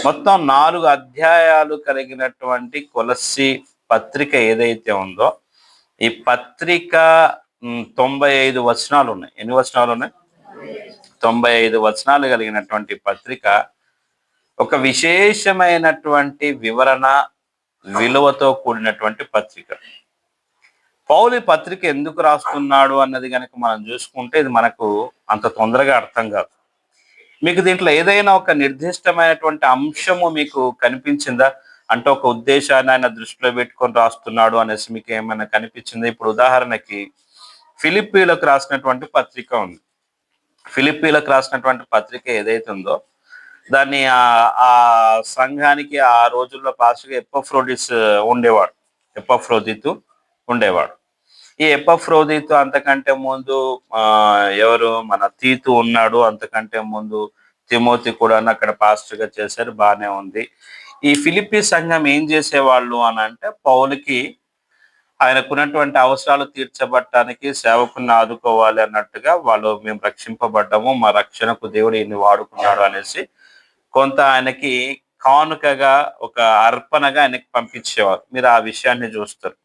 మొత్తం 4 అధ్యాయాలు కలిగినటువంటి కొలస్సి పత్రిక ఏదైతే ఉందో, ఈ పత్రిక 95 వచనాలు ఉన్నాయి. ఎన్ని వచనాలు ఉన్నాయి? 95 వచనాలు కలిగినటువంటి పత్రిక ఒక విశేషమైనటువంటి వివరణ, విలువతో కూడినటువంటి పత్రిక. పౌలు పత్రిక ఎందుకు రాస్తున్నాడు అన్నది కనుక మనం చూసుకుంటే ఇది మనకు అంత తొందరగా అర్థం కాదు. మీకు దీంట్లో ఏదైనా ఒక నిర్దిష్టమైనటువంటి అంశము మీకు కనిపించిందా? అంటే ఒక ఉద్దేశాన్ని ఆయన దృష్టిలో పెట్టుకొని రాస్తున్నాడు అనేసి మీకు ఏమైనా కనిపించిందా? ఇప్పుడు ఉదాహరణకి ఫిలిప్పీలకు రాసినటువంటి పత్రిక ఉంది. ఫిలిప్పీలకు రాసినటువంటి పత్రిక ఏదైతే ఉందో దాన్ని ఆ సంఘానికి ఆ రోజుల్లో పాస్టర్గా ఎపఫ్రోడితు ఉండేవాడు. ఈ ఎపఫ్రోదితు అంతకంటే ముందు ఎవరు మన తీతు ఉన్నాడు. అంతకంటే ముందు తిమోతి కూడా అక్కడ పాస్టర్గా చేశారు. బాగానే ఉంది. ఈ ఫిలిప్పీ సంఘం ఏం చేసేవాళ్ళు అని అంటే పౌలుకి ఆయనకున్నటువంటి అవసరాలు తీర్చబడటానికి సేవకుని ఆదుకోవాలి అన్నట్టుగా వాళ్ళు మేము రక్షింపబడ్డాము, మా రక్షణకు దేవుడు ఈయన్ని వాడుకున్నాడు అనేసి కొంత ఆయనకి కానుకగా ఒక అర్పణగా ఆయనకి పంపించేవారు. మీరు ఆ విషయాన్ని చూస్తారు.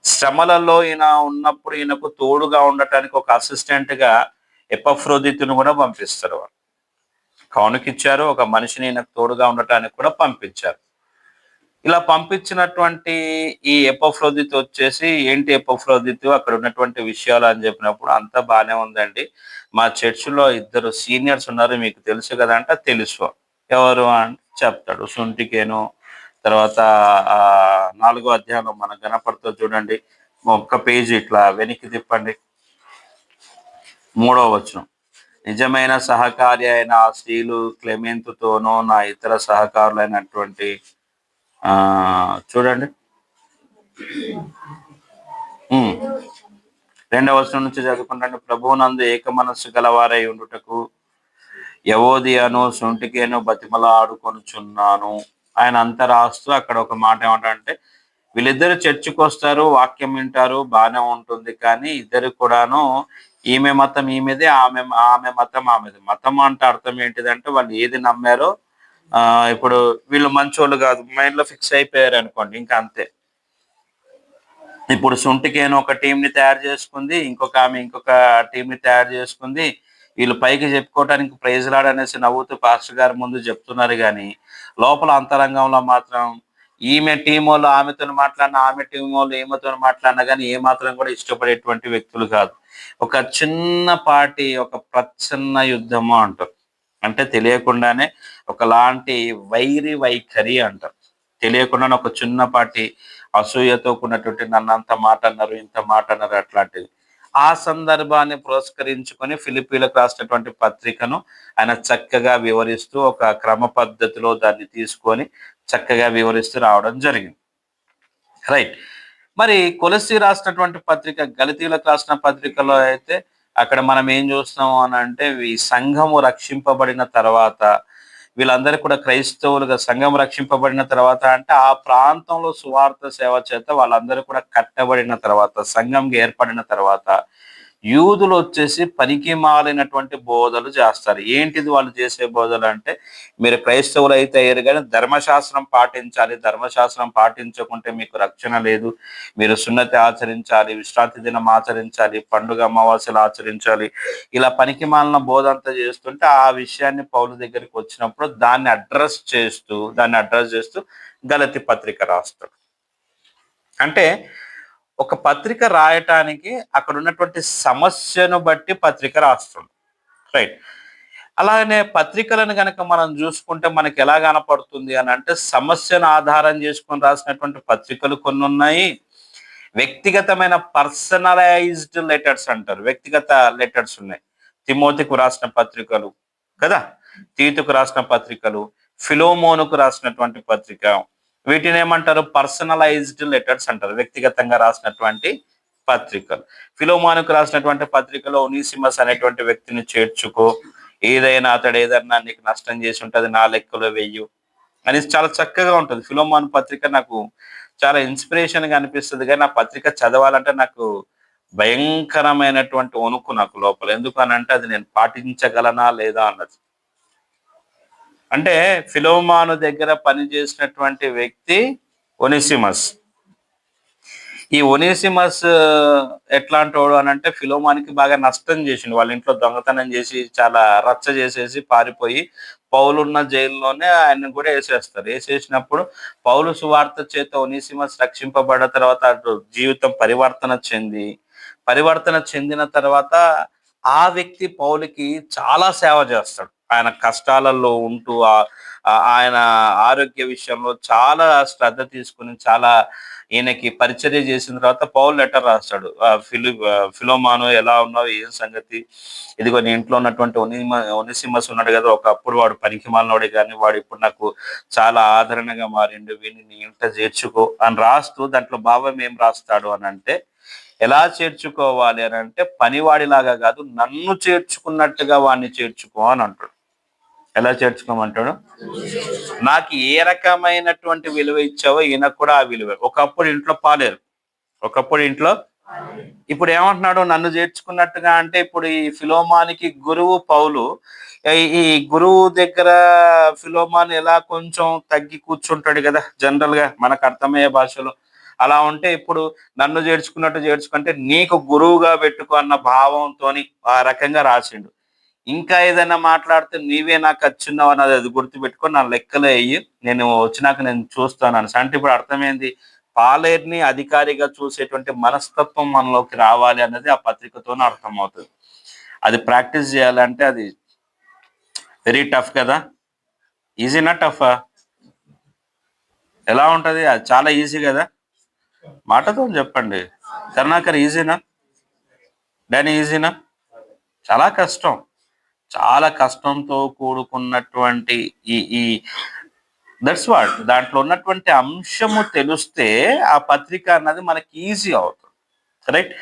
శ్రమలలో ఈయన ఉన్నప్పుడు ఈయనకు తోడుగా ఉండటానికి ఒక అసిస్టెంట్ గా ఎపఫ్రోదితును కూడా పంపిస్తారు. వాళ్ళు కానుకిచ్చారు, ఒక మనిషిని ఈయనకు తోడుగా ఉండటానికి కూడా పంపించారు. ఇలా పంపించినటువంటి ఈ ఎపఫ్రోదితు వచ్చేసి ఏంటి ఎపఫ్రోదితు అక్కడ ఉన్నటువంటి విషయాలు అని చెప్పినప్పుడు అంతా బాగానే ఉందండి, మా చర్చిలో 2 సీనియర్స్ ఉన్నారు, మీకు తెలుసు కదా అంటే తెలుసు. ఎవరు అని చెప్తాడు. సుంటికేను, తర్వాత 4వ అధ్యాయంలో మనకు కనపడుతుంది చూడండి, ఒక్క పేజీ ఇట్లా వెనక్కి తిప్పండి, 3వ వచనం. నిజమైన సహకారి అయిన ఆ స్త్రీలు క్లెమెంతుతోనూ నా ఇతర సహకారులైనటువంటి చూడండి 2వ వచనం నుంచి చదువుకుంటే, ప్రభువునందు ఏక మనస్సు గలవారై ఉండుటకు యవోదియను సుంటికేను బతిమల ఆడుకొనుచున్నాను. ఆయన అంతా రాస్తూ అక్కడ ఒక మాట ఏమంటారంటే, వీళ్ళిద్దరు చర్చికి వస్తారు, వాక్యం వింటారు, బాగానే ఉంటుంది, కానీ ఇద్దరు కూడాను ఈమె మతం ఈమెదే, ఆమె మతం ఆమెది. మతం అంటే అర్థం ఏంటిదంటే వాళ్ళు ఏది నమ్మారో ఇప్పుడు వీళ్ళు మంచోళ్ళు కాదు మైండ్ లో ఫిక్స్ అయిపోయారు అనుకోండి, ఇంకా అంతే. ఇప్పుడు సుంటికేను ఒక టీంని తయారు చేసుకుంది, ఇంకొక ఆమె ఇంకొక టీంని తయారు చేసుకుంది. వీళ్ళు పైకి చెప్పుకోవడానికి ప్రైజ్ లాడ్ అనేసి నవ్వుతూ పాస్టర్ గారి ముందు చెప్తున్నారు, కానీ లోపల అంతరంగంలో మాత్రం ఈమె టీం వాళ్ళు ఆమెతో మాట్లాడినా, ఆమె టీం వాళ్ళు ఈమెతో మాట్లాడినా కానీ ఏమాత్రం కూడా ఇష్టపడేటువంటి వ్యక్తులు కాదు. ఒక చిన్నపాటి ఒక ప్రచ్ఛన్న యుద్ధము అంటారు. అంటే తెలియకుండానే ఒకలాంటి వైఖరి అంటారు. తెలియకుండానే ఒక చిన్నపాటి అసూయతో కూడినటువంటి నన్ను అంత మాట అన్నారు, ఇంత మాట అన్నారు, అట్లాంటిది. ఆ సందర్భాన్ని పురస్కరించుకొని ఫిలిప్పీలకు రాసినటువంటి పత్రికను ఆయన చక్కగా వివరిస్తూ ఒక క్రమ పద్ధతిలో దాన్ని తీసుకొని చక్కగా వివరిస్తూ రావడం జరిగింది. రైట్. మరి కొలస్సీ రాసినటువంటి పత్రిక, గలతీయులకు రాసిన పత్రికలో అయితే అక్కడ మనం ఏం చూస్తున్నాము అని అంటే, ఈ సంఘము రక్షింపబడిన తర్వాత వీళ్ళందరూ కూడా క్రైస్తవులుగా సంఘం రక్షింపబడిన తర్వాత అంటే ఆ ప్రాంతంలో సువార్త సేవ చేత వాళ్ళందరూ కూడా కట్టబడిన తర్వాత, సంఘంగా ఏర్పడిన తర్వాత యూదులు వచ్చేసి పనికి మాలినటువంటి బోధలు చేస్తారు. ఏంటిది వాళ్ళు చేసే బోధలు అంటే, మీరు క్రైస్తవులు అయితే అయ్యారు కానీ ధర్మశాస్త్రం పాటించాలి, ధర్మశాస్త్రం పాటించకుంటే మీకు రక్షణ లేదు, మీరు సున్నతి ఆచరించాలి, విశ్రాంతి దినం ఆచరించాలి, పండుగ అమావాస్యలు ఆచరించాలి, ఇలా పనికి మాలిన బోధ అంతా చేస్తుంటే ఆ విషయాన్ని పౌలు దగ్గరికి వచ్చినప్పుడు దాన్ని అడ్రస్ చేస్తూ గలతీ పత్రిక రాస్తాడు. అంటే ఒక పత్రిక రాయటానికి అక్కడ ఉన్నటువంటి సమస్యను బట్టి పత్రిక రాస్తుంది. రైట్. అలాగనే పత్రికలను కనుక మనం చూసుకుంటే మనకి ఎలా కనపడుతుంది అని అంటే, సమస్యను ఆధారం చేసుకొని రాసినటువంటి పత్రికలు కొన్ని ఉన్నాయి. వ్యక్తిగతమైన పర్సనలైజ్డ్ లెటర్స్ అంటారు, వ్యక్తిగత లెటర్స్ ఉన్నాయి. తిమోతికు రాసిన పత్రికలు కదా, తీతుకు రాసిన పత్రికలు, ఫిలోమోనుకు రాసినటువంటి పత్రిక, వీటిని ఏమంటారు? పర్సనలైజ్డ్ లెటర్స్ అంటారు, వ్యక్తిగతంగా రాసినటువంటి పత్రికలు. ఫిలోమోనుకు రాసినటువంటి పత్రికలో ఒనీసిమస్ అనేటువంటి వ్యక్తిని చేర్చుకో, అతడు ఏదన్నా నీకు నష్టం చేసి ఉంటుంది నా లెక్కలో వెయ్యు అని చాలా చక్కగా ఉంటుంది. ఫిలోమోను పత్రిక నాకు చాలా ఇన్స్పిరేషన్ గా అనిపిస్తుంది, కానీ నా పత్రిక చదవాలంటే నాకు భయంకరమైనటువంటి వణుకు నాకు లోపల. ఎందుకు అని అంటే అది నేను పాటించగలనా లేదా అన్నది. అంటే ఫిలోమాను దగ్గర పనిచేసినటువంటి వ్యక్తి ఒనిసిమస్. ఈ ఒనేసిమస్ ఎట్లాంటి వాడు అని అంటే ఫిలోమానికి బాగా నష్టం చేసిండు. వాళ్ళ ఇంట్లో దొంగతనం చేసి చాలా రచ్చ చేసేసి పారిపోయి పౌలున్న జైల్లోనే ఆయన కూడా వేసేస్తారు. వేసేసినప్పుడు పౌలు సువార్త చేత ఒనేసిమస్ రక్షింపబడ్డ తర్వాత అటు జీవితం పరివర్తన చెందిన తర్వాత ఆ వ్యక్తి పౌలుకి చాలా సేవ చేస్తాడు. ఆయన కష్టాలలో ఉంటూ ఆయన ఆరోగ్య విషయంలో చాలా శ్రద్ధ తీసుకుని చాలా ఈయనకి పరిచర్య చేసిన తర్వాత పౌలు లెటర్ రాస్తాడు. ఫిలోమాను ఎలా ఉన్నావు, ఏం సంగతి, ఇదిగో నీ ఇంట్లో ఉన్నటువంటి ఒనిసిమస్ ఉన్నాడు కదా, ఒకప్పుడు వాడు పనికి మాలినోడే కానీ వాడు ఇప్పుడు నాకు చాలా ఆదరణగా మారిండు, వీని నీ ఇంట చేర్చుకో అని రాస్తూ దాంట్లో భావం ఏం రాస్తాడు అని అంటే, ఎలా చేర్చుకోవాలి అని అంటే పనివాడిలాగా కాదు, నన్ను చేర్చుకున్నట్టుగా వాడిని చేర్చుకో అని అంటాడు. ఎలా చేర్చుకోమంటాడు? నాకు ఏ రకమైనటువంటి విలువ ఇచ్చావో ఈయనకు కూడా ఆ విలువ. ఒకప్పుడు ఇంట్లో ఇప్పుడు ఏమంటున్నాడు? నన్ను చేర్చుకున్నట్టుగా అంటే ఇప్పుడు ఈ ఫిలోమానికి గురువు పౌలు. ఈ గురువు దగ్గర ఫిలోమాన్ ఎలా కొంచెం తగ్గి కూర్చుంటాడు కదా జనరల్ గా మనకు అర్థమయ్యే భాషలో. అలా ఉంటే ఇప్పుడు నన్ను చేర్చుకుంటే నీకు గురువుగా పెట్టుకో అన్న భావంతో ఆ రకంగా రాసిండు. ఇంకా ఏదైనా మాట్లాడితే నీవే నాకు వచ్చున్నావు అన్నది అది గుర్తుపెట్టుకొని నా లెక్కలో అయ్యి నేను వచ్చినాక నేను చూస్తాను అని. అంటే ఇప్పుడు అర్థమైంది, పాలేరుని అధికారిగా చూసేటువంటి మనస్తత్వం మనలోకి రావాలి అన్నది ఆ పత్రికతోనే అర్థమవుతుంది. అది ప్రాక్టీస్ చేయాలంటే అది వెరీ టఫ్ కదా. ఈజీనా టఫా? ఎలా ఉంటది? అది చాలా ఈజీ కదా. మాటతో చెప్పండి. కరుణాకర్ ఈజీనా? డానీ ఈజీనా? చాలా కష్టం. చాలా కష్టంతో కూడుకున్నటువంటి ఈ దట్స్ వాట్ దాంట్లో ఉన్నటువంటి అంశము తెలిస్తే ఆ పత్రిక అన్నది మనకి ఈజీ అవుతుంది. కరెక్ట్.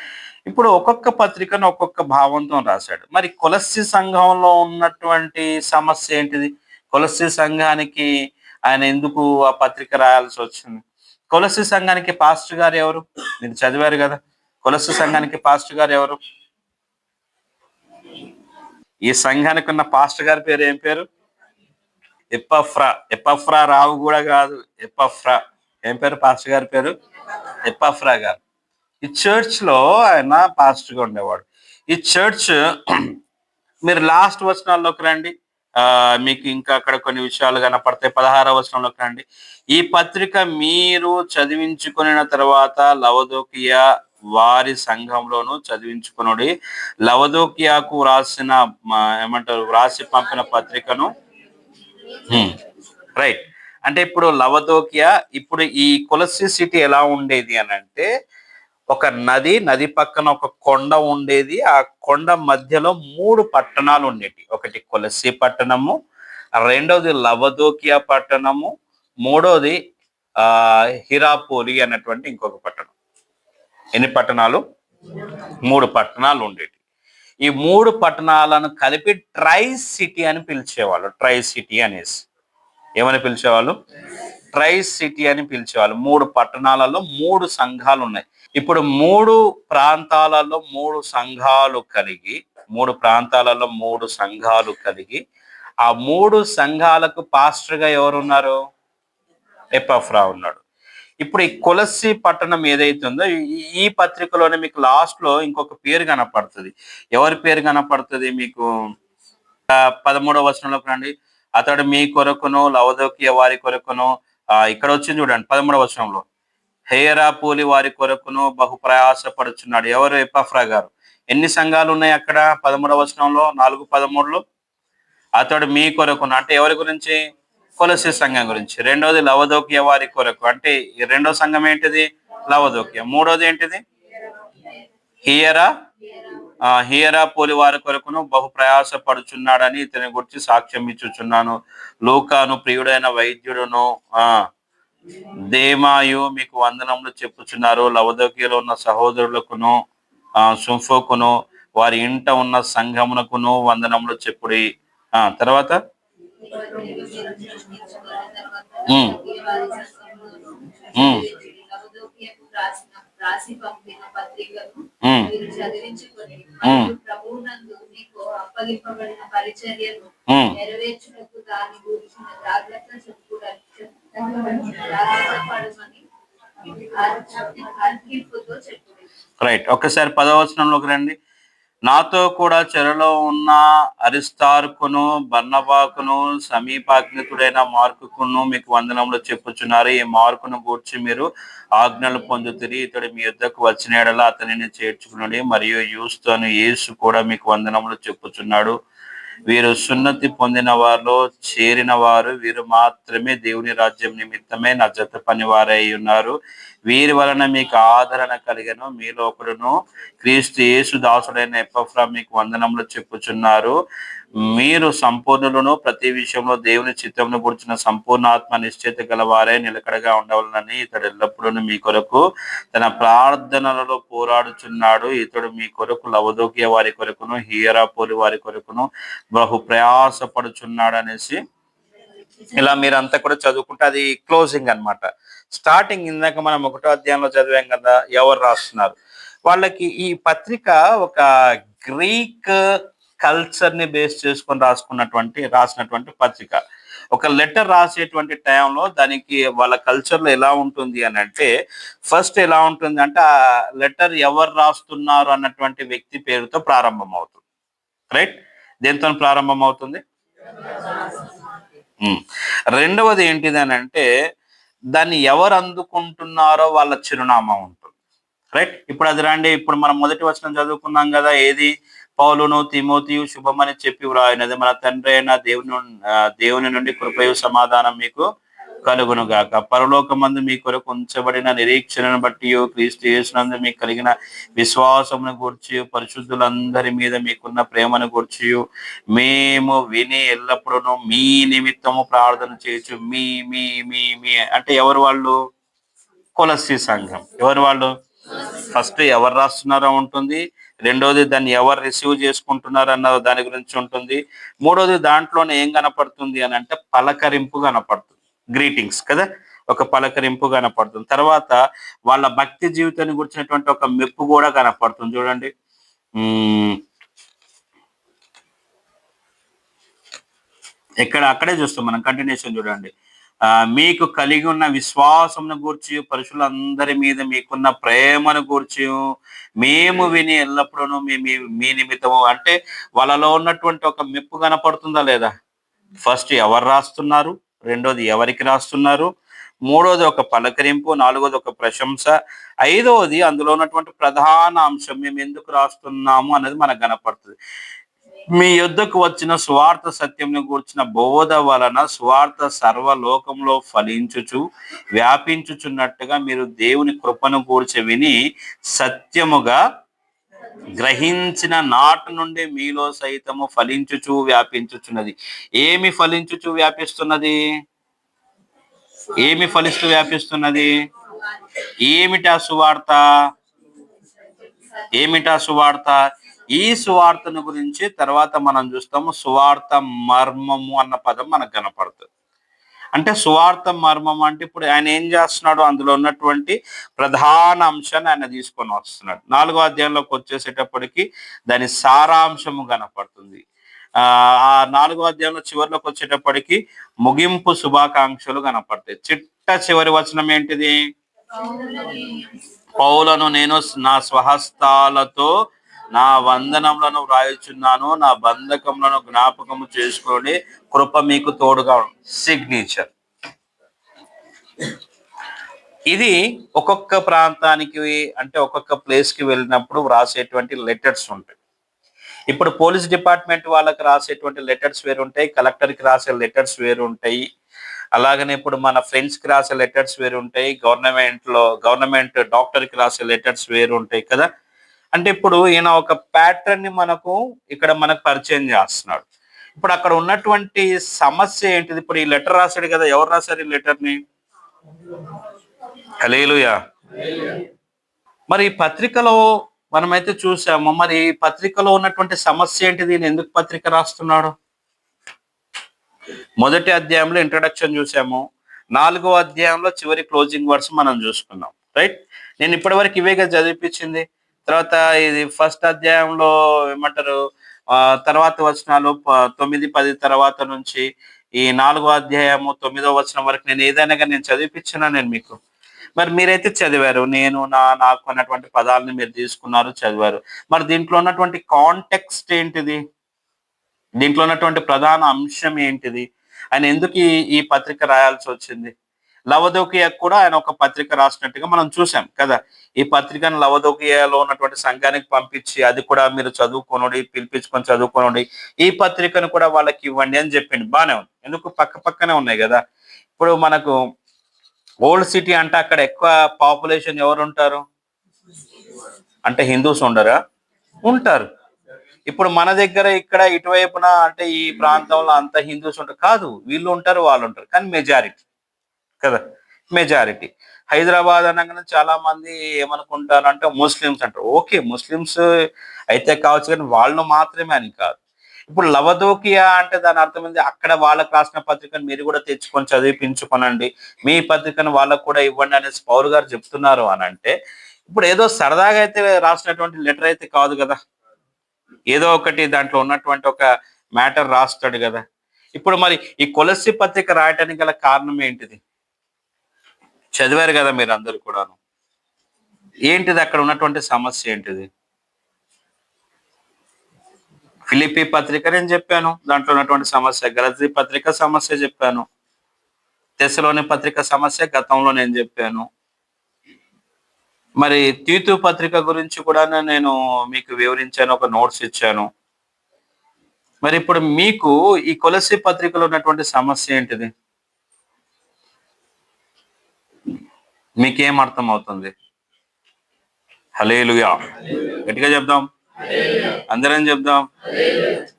ఇప్పుడు ఒక్కొక్క పత్రికను ఒక్కొక్క భావంతో రాశాడు. మరి కొలస్సి సంఘంలో ఉన్నటువంటి సమస్య ఏంటిది? కొలస్సి సంఘానికి ఆయన ఎందుకు ఆ పత్రిక రాయాల్సి వచ్చింది? కొలస్సి సంఘానికి పాస్టర్ గారు ఎవరు? మీరు చదివారు కదా. కొలస్సి సంఘానికి పాస్టర్ గారు ఎవరు? ఈ సంఘానికి ఉన్న పాస్టర్ గారి పేరు ఏం పేరు? ఎపఫ్రా రావు కూడా కాదు, ఎపఫ్రా. ఏం పేరు పాస్టర్ గారి పేరు? ఎపఫ్రా గారు. ఈ చర్చ్ లో ఆయన పాస్టర్ గా ఉండేవాడు. ఈ చర్చ్ మీరు లాస్ట్ వచనాల్లోకి రండి, మీకు ఇంకా అక్కడ కొన్ని విషయాలు కనపడతాయి. 16వ వచనంలోకి రండి. ఈ పత్రిక మీరు చదివించుకున్న తర్వాత లవదోకియా వారి సంఘంలోనూ చదివించుకునుడి. లవదోకియాకు వ్రాసి పంపిన పత్రికను. రైట్. అంటే ఇప్పుడు లవదోకియా, ఇప్పుడు ఈ కొలస్సి సిటీ ఎలా ఉండేది అని అంటే ఒక నది పక్కన ఒక కొండ ఉండేది. ఆ కొండ మధ్యలో 3 పట్టణాలు ఉండేవి. ఒకటి కొలస్సి పట్టణము, రెండవది లవదోకియా పట్టణము, మూడవది హిరాపోలి అన్నటువంటి ఇంకొక పట్టణం. ఎన్ని పట్టణాలు? 3 పట్టణాలు ఉండేవి. ఈ 3 పట్టణాలను కలిపి ట్రై సిటీ అని పిలిచేవాళ్ళు. ట్రై సిటీ అనేసి ఏమని పిలిచేవాళ్ళు? ట్రై సిటీ అని పిలిచేవాళ్ళు. 3 పట్టణాలలో 3 సంఘాలు ఉన్నాయి. ఇప్పుడు 3 ప్రాంతాలలో 3 సంఘాలు కలిగి ఆ 3 సంఘాలకు పాస్టర్ గా ఎవరున్నారు? ఎపఫ్రా ఉన్నాడు. ఇప్పుడు ఈ కొలస్సి పట్టణం ఏదైతే ఉందో ఈ పత్రికలోనే మీకు లాస్ట్ లో ఇంకొక పేరు కనపడుతుంది. ఎవరి పేరు కనపడుతుంది మీకు? 13వ వచనంలోకి రండి. అతడు మీ కొరకును లవదోకియ వారి కొరకును, ఇక్కడ వచ్చింది చూడండి 13వ వచనంలో, హేరాపూలి వారి కొరకును బహు ప్రయాసపడుచున్నాడు. ఎవరు? ఎపఫ్రా గారు. ఎన్ని సంఘాలు ఉన్నాయి అక్కడ 13వ వచనంలో? 4:13లో అతడు మీ కొరకును అంటే ఎవరి గురించి? కొలస్సి సంఘం గురించి. రెండోది లవదోకియ వారి కొరకు అంటే రెండో సంఘం ఏంటిది? లవదోకియ. మూడోది ఏంటిది? హియరాపోలి వారి కొరకును బహు ప్రయాస పడుచున్నాడని ఇతని గురించి సాక్ష్యం ఇచ్చుచున్నాను. లూకాను ప్రియుడైన వైద్యుడును దేమాయు మీకు వందనములు చెప్పుచున్నారు. లవదోకియలో ఉన్న సహోదరులకును సుంఫోకును వారి ఇంట ఉన్న సంఘమునకును వందనములు చెప్పుడి. తర్వాత దాని గురించిన జాగ్రత్తలు చెప్పుకోవడానికి రైట్. ఒక్కసారి 10వ వచనంలోకి రండి. నాతో కూడా చెరలో ఉన్న అరిస్తార్కును బర్నబాకును సమీపాజ్ఞితుడైన మార్కును మీకు వందనములు చెప్పుచున్నారు. ఈ మార్కును గూర్చి మీరు ఆజ్ఞలు పొందుతురి. ఇతడు మీ యుద్ధకు వచ్చిన ఎడల అతనిని చేర్చుకుని మరియు యూస్తోను యేసు కూడా మీకు వందనములు చెప్పుచున్నాడు. వీరు సున్నతి పొందిన వారిలో చేరిన వారు, వీరు మాత్రమే దేవుని రాజ్యం నిమిత్తమే నా జత పని వారై ఉన్నారు. వీరి వలన మీకు ఆదరణ కలిగను. మీలో ఒకడును క్రీస్తు యేసు దాసుడైన ఎపఫ్రా మీకు వందనములు చెప్పుచున్నారు. మీరు సంపూర్ణులను ప్రతి విషయంలో దేవుని చిత్తమును గురించిన సంపూర్ణ ఆత్మ నిశ్చయిత గలవారే నిలకడగా ఉండవాలని ఇతడు ఎల్లప్పుడూ మీ కొరకు తన ప్రార్థనలలో పోరాడుచున్నాడు. ఇతడు మీ కొరకు లవదోకియ వారి కొరకును హీరాపోలి వారి కొరకును బహు ప్రయాసపడుచున్నాడు అనేసి ఇలా మీరంతా కూడా చదువుకుంటే అది క్లోజింగ్ అన్నమాట. స్టార్టింగ్ ఇందాక మనం 1వ అధ్యాయంలో చదివాం కదా, ఎవరు రాస్తున్నారు వాళ్ళకి ఈ పత్రిక ఒక గ్రీక్ కల్చర్ ని బేస్ చేసుకొని రాసినటువంటి పత్రిక. ఒక లెటర్ రాసేటువంటి టైంలో దానికి వాళ్ళ కల్చర్లో ఎలా ఉంటుంది అని అంటే, ఫస్ట్ ఎలా ఉంటుంది అంటే ఆ లెటర్ ఎవరు రాస్తున్నారు అన్నటువంటి వ్యక్తి పేరుతో ప్రారంభం అవుతుంది. రైట్. దేంతో ప్రారంభం అవుతుంది? రెండవది ఏంటిది అని అంటే దాన్ని ఎవరు అందుకుంటున్నారో వాళ్ళ చిరునామా ఉంటుంది. రైట్. ఇప్పుడు అది రండి, ఇప్పుడు మనం మొదటి వచనం చదువుకున్నాం కదా, ఏది? పౌలును తిమోతియు శుభమని చెప్పి వ్రాయినది మన తండ్రి అయిన దేవుని నుండి కృపయు సమాధానం మీకు కలుగును గాక. పరలోకమందు మీ కొరకు ఉంచబడిన నిరీక్షణను బట్టి క్రీస్తు యేసునందు మీకు కలిగిన విశ్వాసమును గూర్చి పరిశుద్ధులందరి మీద మీకున్న ప్రేమను గూర్చి మేము విని ఎల్లప్పుడూ మీ నిమిత్తము ప్రార్థన చేయొచ్చు. మీ మీ మీ మీ అంటే ఎవరు వాళ్ళు? కొలస్సీ సంఘం. ఎవరు వాళ్ళు? ఫస్ట్ ఎవరు రాస్తున్నారో ఉంటుంది, రెండోది దాన్ని ఎవరు రిసీవ్ చేసుకుంటున్నారు అన్న దాని గురించి ఉంటుంది, మూడోది దాంట్లోనే ఏం కనపడుతుంది అని అంటే పలకరింపు కనపడుతుంది. గ్రీటింగ్స్ కదా, ఒక పలకరింపు కనపడుతుంది. తర్వాత వాళ్ళ భక్తి జీవితాన్ని గురించినటువంటి ఒక మెప్పు కూడా కనపడుతుంది. చూడండి, అక్కడే చూస్తాం మనం. కంటిన్యూషన్ చూడండి. మీకు కలిగి ఉన్న విశ్వాసమును గూర్చి పరుషులందరి మీద మీకున్న ప్రేమను గూర్చి మేము విని ఎల్లప్పుడూ మీ నిమిత్తము అంటే వాళ్ళలో ఉన్నటువంటి ఒక మెప్పు కనపడుతుందా లేదా? ఫస్ట్ ఎవరు రాస్తున్నారు, రెండోది ఎవరికి రాస్తున్నారు, మూడోది ఒక పలకరింపు, నాలుగోది ఒక ప్రశంస, ఐదవది అందులో ఉన్నటువంటి ప్రధాన అంశం మేము ఎందుకు రాస్తున్నాము అనేది మనకు కనపడుతుంది. మీ యుద్ధకు వచ్చిన స్వార్థ సత్యంను గూర్చిన బోధ వలన స్వార్థ సర్వలోకంలో ఫలించుచు వ్యాపించుచున్నట్టుగా మీరు దేవుని కృపను గూర్చి విని సత్యముగా గ్రహించిన నాటి నుండి మీలో సైతము ఫలించుచు వ్యాపించుచున్నది. ఏమి ఫలించుచు వ్యాపిస్తున్నది? ఏమి ఫలిస్తూ వ్యాపిస్తున్నది? ఏమిటా సువార్త? ఏమిటా సువార్త? ఈ సువార్తను గురించి తర్వాత మనం చూస్తాము. సువార్త మర్మము అన్న పదం మనకు కనపడుతుంది. అంటే సువార్త మర్మం అంటే ఇప్పుడు ఆయన ఏం చేస్తున్నాడు, అందులో ఉన్నటువంటి ప్రధాన అంశాన్ని ఆయన తీసుకొని వస్తున్నాడు. 4వ అధ్యాయంలోకి వచ్చేసేటప్పటికి దాని సారాంశము కనపడుతుంది. ఆ 4వ అధ్యాయంలో చివరిలోకి వచ్చేటప్పటికి ముగింపు శుభాకాంక్షలు కనపడతాయి. చివరి వచనం ఏంటిది? పౌలను నేను నా స్వహస్తాలతో నా వందనములను వ్రాయుచున్నాను, నా బంధకములను జ్ఞాపకము చేసుకొని కృప మీకు తోడుగా సిగ్నేచర్. ఇది ఒక్కొక్క ప్రాంతానికి అంటే ఒక్కొక్క ప్లేస్ కి వెళ్ళినప్పుడు వ్రాసేటువంటి లెటర్స్ ఉంటాయి. ఇప్పుడు పోలీస్ డిపార్ట్మెంట్ వాళ్ళకి రాసేటువంటి లెటర్స్ వేరు ఉంటాయి, కలెక్టర్కి రాసే లెటర్స్ వేరు ఉంటాయి, అలాగనే ఇప్పుడు మన ఫ్రెండ్స్కి రాసే లెటర్స్ వేరు ఉంటాయి, గవర్నమెంట్ డాక్టర్కి రాసే లెటర్స్ వేరు ఉంటాయి కదా. అంటే ఇప్పుడు ఈయన ఒక ప్యాటర్న్ ని ఇక్కడ మనకు పరిచయం చేస్తున్నాడు. ఇప్పుడు అక్కడ ఉన్నటువంటి సమస్య ఏంటిది? ఇప్పుడు ఈ లెటర్ రాశాడు కదా, ఎవరు రాశారు ఈ లెటర్ ని? హల్లెలూయా. మరి ఈ పత్రికలో మనమైతే చూసాము. మరి ఈ పత్రికలో ఉన్నటువంటి సమస్య ఏంటిది? ఈయన ఎందుకు పత్రిక రాస్తున్నాడు? మొదటి అధ్యాయంలో ఇంట్రడక్షన్ చూసాము, 4వ అధ్యాయంలో చివరి క్లోజింగ్ వర్డ్స్ మనం చూసుకున్నాం. రైట్. నేను ఇప్పటి వరకు ఇవేగా చదివిపించింది. తర్వాత ఇది ఫస్ట్ అధ్యాయంలో ఏమంటారు, తర్వాత వచనాలు 9, 10 తర్వాత నుంచి ఈ 4వ అధ్యాయము 9వ వచనం వరకు నేను ఏదైనా కానీ నేను చదివిపించినా నేను మీకు. మరి మీరైతే చదివారు. నాకు అన్నటువంటి పదాలను మీరు తీసుకున్నారు, చదివారు. మరి దీంట్లో ఉన్నటువంటి కాంటెక్స్ట్ ఏంటిది? దీంట్లో ఉన్నటువంటి ప్రధాన అంశం ఏంటిది? ఆయన ఎందుకు ఈ పత్రిక రాయాల్సి వచ్చింది? లవదోకియాకు కూడా ఆయన ఒక పత్రిక రాసినట్టుగా మనం చూసాం కదా. ఈ పత్రికను లవదోకియాలో ఉన్నటువంటి సంఘానికి పంపించి, అది కూడా మీరు చదువుకోనుడి, పిలిపించుకొని చదువుకోనుడి, ఈ పత్రికను కూడా వాళ్ళకి ఇవ్వండి అని చెప్పిండు. బానే ఉంది. ఎందుకు? పక్క పక్కనే ఉన్నాయి కదా. ఇప్పుడు మనకు ఓల్డ్ సిటీ అంటే అక్కడ ఎక్కువ పాపులేషన్ ఎవరు ఉంటారు? అంటే హిందూస్ ఉండరా? ఉంటారు. ఇప్పుడు మన దగ్గర ఇక్కడ ఇటువైపున అంటే ఈ ప్రాంతంలో అంత హిందూస్ ఉంటారు కాదు, వీళ్ళు ఉంటారు, వాళ్ళు ఉంటారు, కానీ మెజారిటీ కదా, మెజారిటీ. హైదరాబాద్ అనగానే చాలా మంది ఏమనుకుంటారు అంటే ముస్లిమ్స్ అంటారు. ఓకే, ముస్లిమ్స్ అయితే కావచ్చు, కానీ వాళ్ళు మాత్రమే అని కాదు. ఇప్పుడు లవదోకియా అంటే దాని అర్థం ఏంది? అక్కడ వాళ్ళకి రాసిన పత్రికను మీరు కూడా తెచ్చుకొని చదివిపించుకోనండి, మీ పత్రికను వాళ్ళకు కూడా ఇవ్వండి అనేసి పౌలు గారు చెప్తున్నారు అని అంటే, ఇప్పుడు ఏదో సరదాగా అయితే రాసినటువంటి లెటర్ అయితే కాదు కదా. ఏదో ఒకటి దాంట్లో ఉన్నటువంటి ఒక మ్యాటర్ రాస్తాడు కదా. ఇప్పుడు మరి ఈ కొలస్సీ పత్రిక రాయటానికి గల కారణం ఏంటిది? చదివారు కదా మీరు అందరు కూడాను. ఏంటిది అక్కడ ఉన్నటువంటి సమస్య ఏంటిది? ఫిలిప్పీ పత్రిక నేను చెప్పాను, దాంట్లో ఉన్నటువంటి సమస్య. గలతీ పత్రిక సమస్య చెప్పాను. తెస్సలోని పత్రిక సమస్య గతంలో నేను చెప్పాను. మరి తీతు పత్రిక గురించి కూడా నేను మీకు వివరించాను, ఒక నోట్స్ ఇచ్చాను. మరి ఇప్పుడు మీకు ఈ కొలస్సీ పత్రికలో ఉన్నటువంటి సమస్య ఏంటిది? మీకేం అర్థం అవుతుంది? హల్లెలూయా, గట్టిగా చెప్దాం, అందరం చెప్దాం.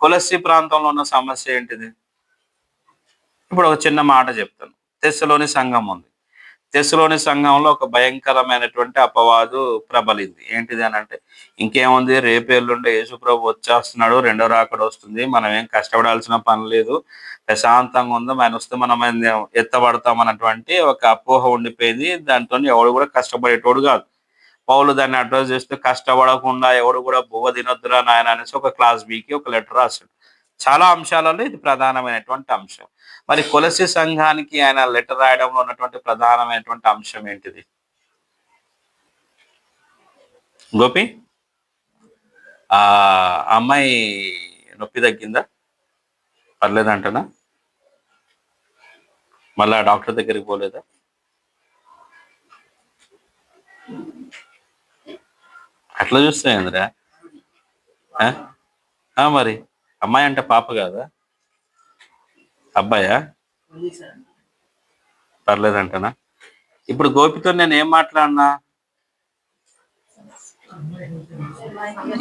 కొలస్సీ ప్రాంతంలో ఉన్న సమస్య ఏంటిది? ఇప్పుడు ఒక చిన్న మాట చెప్తాను. తెస్సలోని సంఘం ఉంది. తెస్సలోని సంఘంలో ఒక భయంకరమైనటువంటి అపవాదు ప్రబలింది. ఏంటిది అని అంటే, ఇంకేముంది, రేపు ఎల్లుండి యేసుప్రభు వచ్చేస్తున్నాడు, రెండో రాకడ వస్తుంది, మనం ఏం కష్టపడాల్సిన పని లేదు, ప్రశాంతంగా ఉందాం, ఆయన వస్తే మనం ఎత్తబడతాం అన్నటువంటి ఒక అపోహ ఉండిపోయింది. దాంతో ఎవడు కూడా కష్టపడేటోడు కాదు. పౌలు దాన్ని అడ్రస్ చేస్తూ, కష్టపడకుండా ఎవడు కూడా బువ్వ తినొద్దురా నాయన అనేసి ఒక క్లాస్ బికి ఒక లెటర్ రాశాడు. చాలా అంశాలలో ఇది ప్రధానమైనటువంటి అంశం. మరి కొలస్సీ సంఘానికి ఆయన లెటర్ రాయడంలో ఉన్నటువంటి ప్రధానమైనటువంటి అంశం ఏంటిది? గోపి, ఆ అమ్మాయి నొప్పి తగ్గిందా? పర్లేదంటనా? మళ్ళా డాక్టర్ దగ్గరికి పోలేదా? అట్లా చూస్తాయిందిరా. మరి అమ్మాయి అంటే పాప కాదా? అబ్బాయా? పర్లేదంటనా? ఇప్పుడు గోపితో నేను ఏం మాట్లాడినా?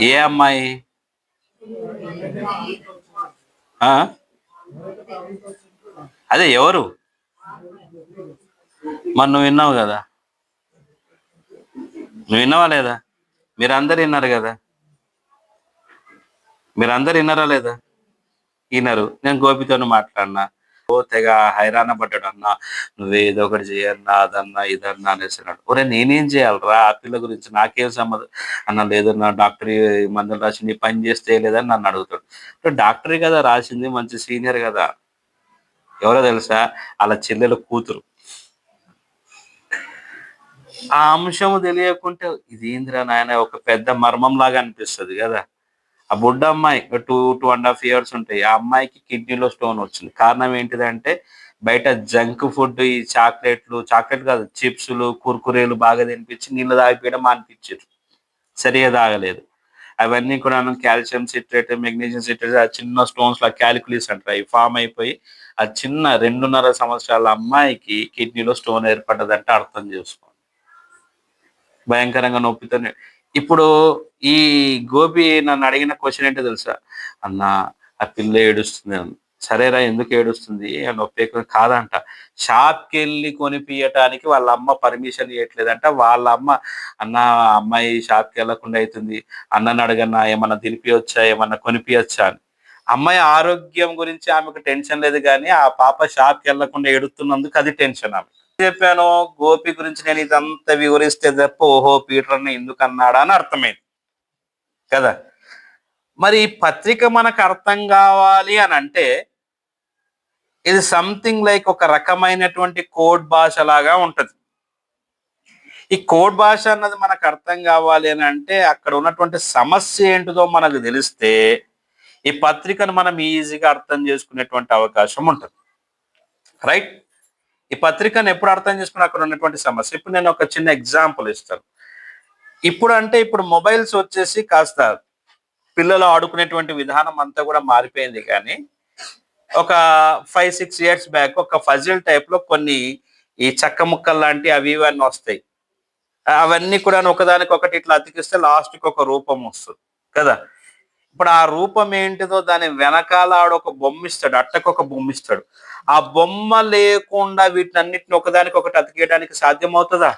ఏ అమ్మాయి? అదే ఎవరు? మరి నువ్వు విన్నావు కదా, నువ్వు విన్నావా లేదా? మీరందరు విన్నారు కదా, మీరందరు విన్నారా లేదా? విన్నారు. నేను గోపితో మాట్లాడినా, ఓ తెగ హైరాణ పడ్డాడు. అన్నా నువ్వేదో ఒకటి చేయన్నా, అదన్నా ఇదన్నా అనేసి అన్నాడు. ఒరే నేనేం చేయాలరా, ఆ పిల్ల గురించి నాకేం సంబంధం అన్న. లేదన్నా డాక్టర్ మందులు రాసి నీ పని చేస్తే లేదని నన్ను అడుగుతాడు. డాక్టరే కదా రాసింది, మంచి సీనియర్ కదా. ఎవరో తెలుసా? అలా చెల్లెల కూతురు. ఆ అంశము తెలియకుంటే ఇదేంద్రా నాయన, ఒక పెద్ద మర్మం లాగా అనిపిస్తుంది కదా. ఆ బుడ్డ అమ్మాయి 2.5 years ఉంటాయి. ఆ అమ్మాయికి కిడ్నీలో స్టోన్ వచ్చింది. కారణం ఏంటిదంటే, బయట జంక్ ఫుడ్, ఈ చాక్లెట్ కాదు, చిప్స్లు, కుర్కురేలు బాగా తినిపించి నీళ్ళు తాగిపోయడం మానిపించారు. సరిగా తాగలేదు. అవన్నీ కూడా కాల్షియం సిట్రేట్, మెగ్నీషియం సిట్రేట్, ఆ చిన్న స్టోన్స్ లా క్యాలిక్యులిస్ అంటారు, అవి ఫామ్ అయిపోయి ఆ చిన్న 2.5 సంవత్సరాల అమ్మాయికి కిడ్నీలో స్టోన్ ఏర్పడ్డదంటే అర్థం చేసుకోండి. భయంకరంగా నొప్పితోనే. ఇప్పుడు ఈ గోపి నన్ను అడిగిన క్వశ్చన్ ఏంటో తెలుసా? అన్న ఆ పిల్ల ఏడుస్తుంది అన్న. సరేరా, ఎందుకు ఏడుస్తుంది? నొప్పి కాదంట, షాప్కి వెళ్ళి కొనిపియటానికి వాళ్ళ అమ్మ పర్మిషన్ ఇవ్వట్లేదంట. వాళ్ళ అమ్మ, అన్న అమ్మాయి షాప్కి వెళ్ళకుండా అవుతుంది, అన్నని అడగన్నా ఏమన్నా తినిపియొచ్చా, ఏమన్నా కొనిపియొచ్చా అని. అమ్మాయి ఆరోగ్యం గురించి ఆమెకు టెన్షన్ లేదు, కానీ ఆ పాప షాప్కి వెళ్ళకుండా ఎడుతున్నందుకు అది టెన్షన్ ఆమె. చెప్పాను, గోపి గురించి నేను ఇదంతా వివరిస్తే తప్ప ఓహో పీటర్ ఎందుకు అన్నాడా అని అర్థమైంది కదా. మరి ఈ పత్రిక మనకు అర్థం కావాలి అని అంటే ఇది సంథింగ్ లైక్ ఒక రకమైనటువంటి కోడ్ భాష లాగా ఉంటది. ఈ కోడ్ భాష అన్నది మనకు అర్థం కావాలి అని అంటే అక్కడ ఉన్నటువంటి సమస్య ఏంటిదో మనకు తెలిస్తే ఈ పత్రికను మనం ఈజీగా అర్థం చేసుకునేటువంటి అవకాశం ఉంటుంది. రైట్? ఈ పత్రికను ఎప్పుడు అర్థం చేసుకుని అక్కడ ఉన్నటువంటి సమస్య. ఇప్పుడు నేను ఒక చిన్న ఎగ్జాంపుల్ ఇస్తాను. ఇప్పుడు మొబైల్స్ వచ్చేసి కాస్త పిల్లలు ఆడుకునేటువంటి విధానం అంతా కూడా మారిపోయింది. కానీ ఒక 5-6 ఇయర్స్ బ్యాక్ ఒక ఫజిల్ టైప్ లో కొన్ని ఈ చెక్క ముక్కలు లాంటి అవి ఇవన్నీ వస్తాయి. అవన్నీ కూడా ఒకదానికొకటి ఇట్లా అతికిస్తే లాస్ట్కి ఒక రూపం వస్తుంది కదా. ఇప్పుడు ఆ రూపం ఏంటిదో దాని వెనకాల ఆడొక బొమ్మ ఇస్తాడు, అట్టకు ఒక బొమ్మ ఇస్తాడు. ఆ బొమ్మ లేకుండా వీటినన్నిటిని ఒకదానికొకటి అతికేయడానికి సాధ్యమవుతుందా?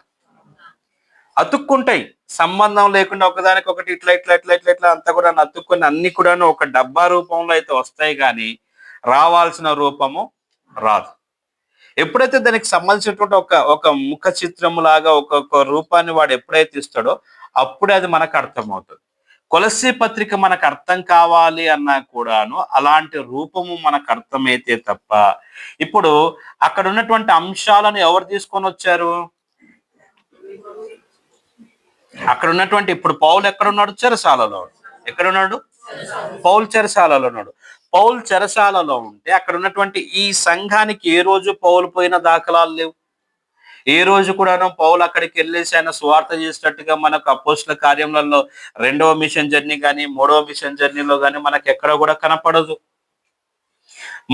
అతుక్కుంటాయి, సంబంధం లేకుండా ఒకదానికొకటి ఇట్లా ఇట్లా ఇట్లా ఇట్లా ఇట్లా అంతా కూడా అతుక్కొని అన్ని కూడా ఒక డబ్బా రూపంలో అయితే వస్తాయి, కానీ రావాల్సిన రూపము రాదు. ఎప్పుడైతే దానికి సంబంధించినటువంటి ఒక ఒక ముఖ చిత్రము లాగా ఒక రూపాన్ని వాడు ఎప్పుడైతే ఇస్తాడో అప్పుడే అది మనకు అర్థమవుతుంది. కొలస్సీ పత్రిక మనకు అర్థం కావాలి అన్నా కూడాను అలాంటి రూపము మనకు అర్థమైతే తప్ప. ఇప్పుడు అక్కడ ఉన్నటువంటి అంశాలను ఎవరు తీసుకొని వచ్చారు? అక్కడ ఉన్నటువంటి ఇప్పుడు పౌలు ఎక్కడున్నాడు? చెరసాలలో. ఎక్కడున్నాడు? పౌలు చెరసాలలో ఉన్నాడు. పౌలు చెరసాలలో ఉంటే అక్కడ ఉన్నటువంటి ఈ సంఘానికి ఏ రోజు పౌలు పోయిన దాఖలాలు లేవు. ఏ రోజు కూడాను పౌలు అక్కడికి వెళ్ళేసి ఆయన సువార్త చేసినట్టుగా మనకు అపోస్తల కార్యములలో 2వ మిషన్ జర్నీ కానీ 3వ మిషన్ జర్నీలో కానీ మనకు ఎక్కడ కూడా కనపడదు.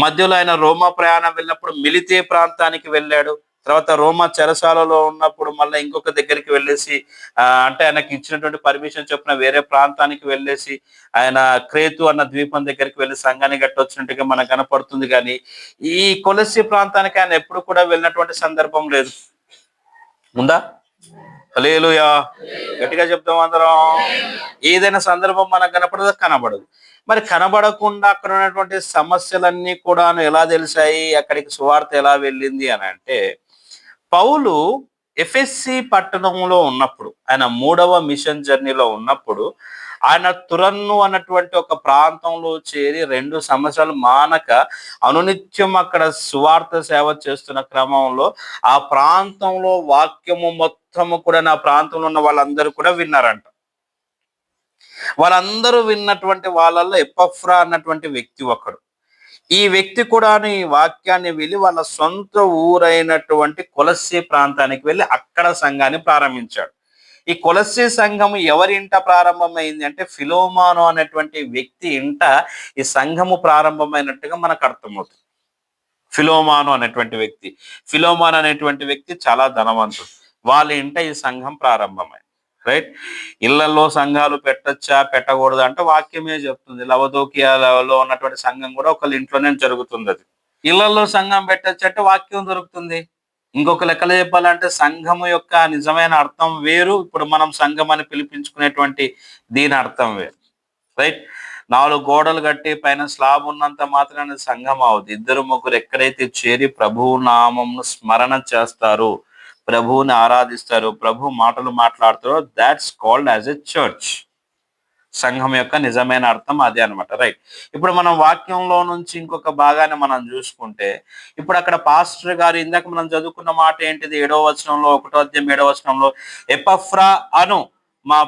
మధ్యలో ఆయన రోమా ప్రయాణం వెళ్ళినప్పుడు మిలితే ప్రాంతానికి వెళ్ళాడు. తర్వాత రోమా చెరసాలలో ఉన్నప్పుడు మళ్ళీ ఇంకొక దగ్గరికి వెళ్ళేసి అంటే ఆయనకి ఇచ్చినటువంటి పర్మిషన్ చొప్పున వేరే ప్రాంతానికి వెళ్ళేసి ఆయన క్రేతు అన్న ద్వీపం దగ్గరికి వెళ్ళి సంఘాన్ని గట్టొచ్చినట్టుగా మనకు కనపడుతుంది. కానీ ఈ కొలస్సీ ప్రాంతానికి ఆయన ఎప్పుడు కూడా వెళ్ళినటువంటి సందర్భం లేదు. ఉందా? హల్లెలూయా, గట్టిగా చెప్తాం అందరం. ఏదైనా సందర్భం మనకు కనపడదు? కనబడదు. మరి కనబడకుండా అక్కడ ఉన్నటువంటి సమస్యలన్నీ కూడా ఎలా తెలిసాయి, అక్కడికి సువార్త ఎలా వెళ్ళింది అని అంటే, పౌలు ఎఫెస్సి పట్టణంలో ఉన్నప్పుడు, ఆయన 3వ మిషన్ జర్నీలో ఉన్నప్పుడు ఆయన తురన్ను అన్నటువంటి ఒక ప్రాంతంలో చేరి 2 సంవత్సరాలు మానక అనునిత్యం అక్కడ సువార్త సేవ చేస్తున్న క్రమంలో ఆ ప్రాంతంలో వాక్యము మొత్తము కూడా నా ప్రాంతంలో ఉన్న వాళ్ళందరూ కూడా విన్నారంట. వాళ్ళందరూ విన్నటువంటి వాళ్ళల్లో ఎపఫ్రా అన్నటువంటి వ్యక్తి ఒకడు. ఈ వ్యక్తి కూడా ఈ వాక్యాన్ని వెళ్ళి వాళ్ళ సొంత ఊరైనటువంటి కొలస్సీ ప్రాంతానికి వెళ్ళి అక్కడ సంఘాన్ని ప్రారంభించాడు. ఈ కొలస్సీ సంఘము ఎవరి ఇంట ప్రారంభమైంది అంటే ఫిలోమాను అనేటువంటి వ్యక్తి ఇంట ఈ సంఘము ప్రారంభమైనట్టుగా మనకు అర్థమవుతుంది. ఫిలోమాను అనేటువంటి వ్యక్తి చాలా ధనవంతుడు. వాళ్ళ ఇంట ఈ సంఘం ప్రారంభమైంది. రైట్? ఇళ్లలో సంఘాలు పెట్టచ్చా పెట్టకూడదు అంటే వాక్యమే చెప్తుంది. లవదోకియాలో ఉన్నటువంటి సంఘం కూడా ఒకళ్ళ ఇంట్లోనే జరుగుతుంది. అది ఇళ్లలో సంఘం పెట్టచ్చు అంటే వాక్యం దొరుకుతుంది. ఇంకొక లెక్కలు చెప్పాలంటే సంఘము యొక్క నిజమైన అర్థం వేరు, ఇప్పుడు మనం సంఘం అని పిలిపించుకునేటువంటి దీని అర్థం వేరు. రైట్? 4 గోడలు కట్టి పైన స్లాబ్ ఉన్నంత మాత్రాన సంఘం అవుతుంది. 2-3 ఎక్కడైతే చేరి ప్రభువు నామమును స్మరణ చేస్తారు, ప్రభువుని ఆరాధిస్తారు, ప్రభు మాటలు మాట్లాడతారో that's called as a church. సంఘం యొక్క నిజమైన అర్థం అదే అనమాట. రైట్? ఇప్పుడు మనం వాక్యంలో నుంచి ఇంకొక భాగాన్ని మనం చూసుకుంటే, ఇప్పుడు అక్కడ పాస్టర్ గారు ఇందాక మనం చదువుకున్న మాట ఏంటిది? 7వ వచనంలో, 1వ అధ్యాయం 7వ వచనంలో, ఎపఫ్రా అను మా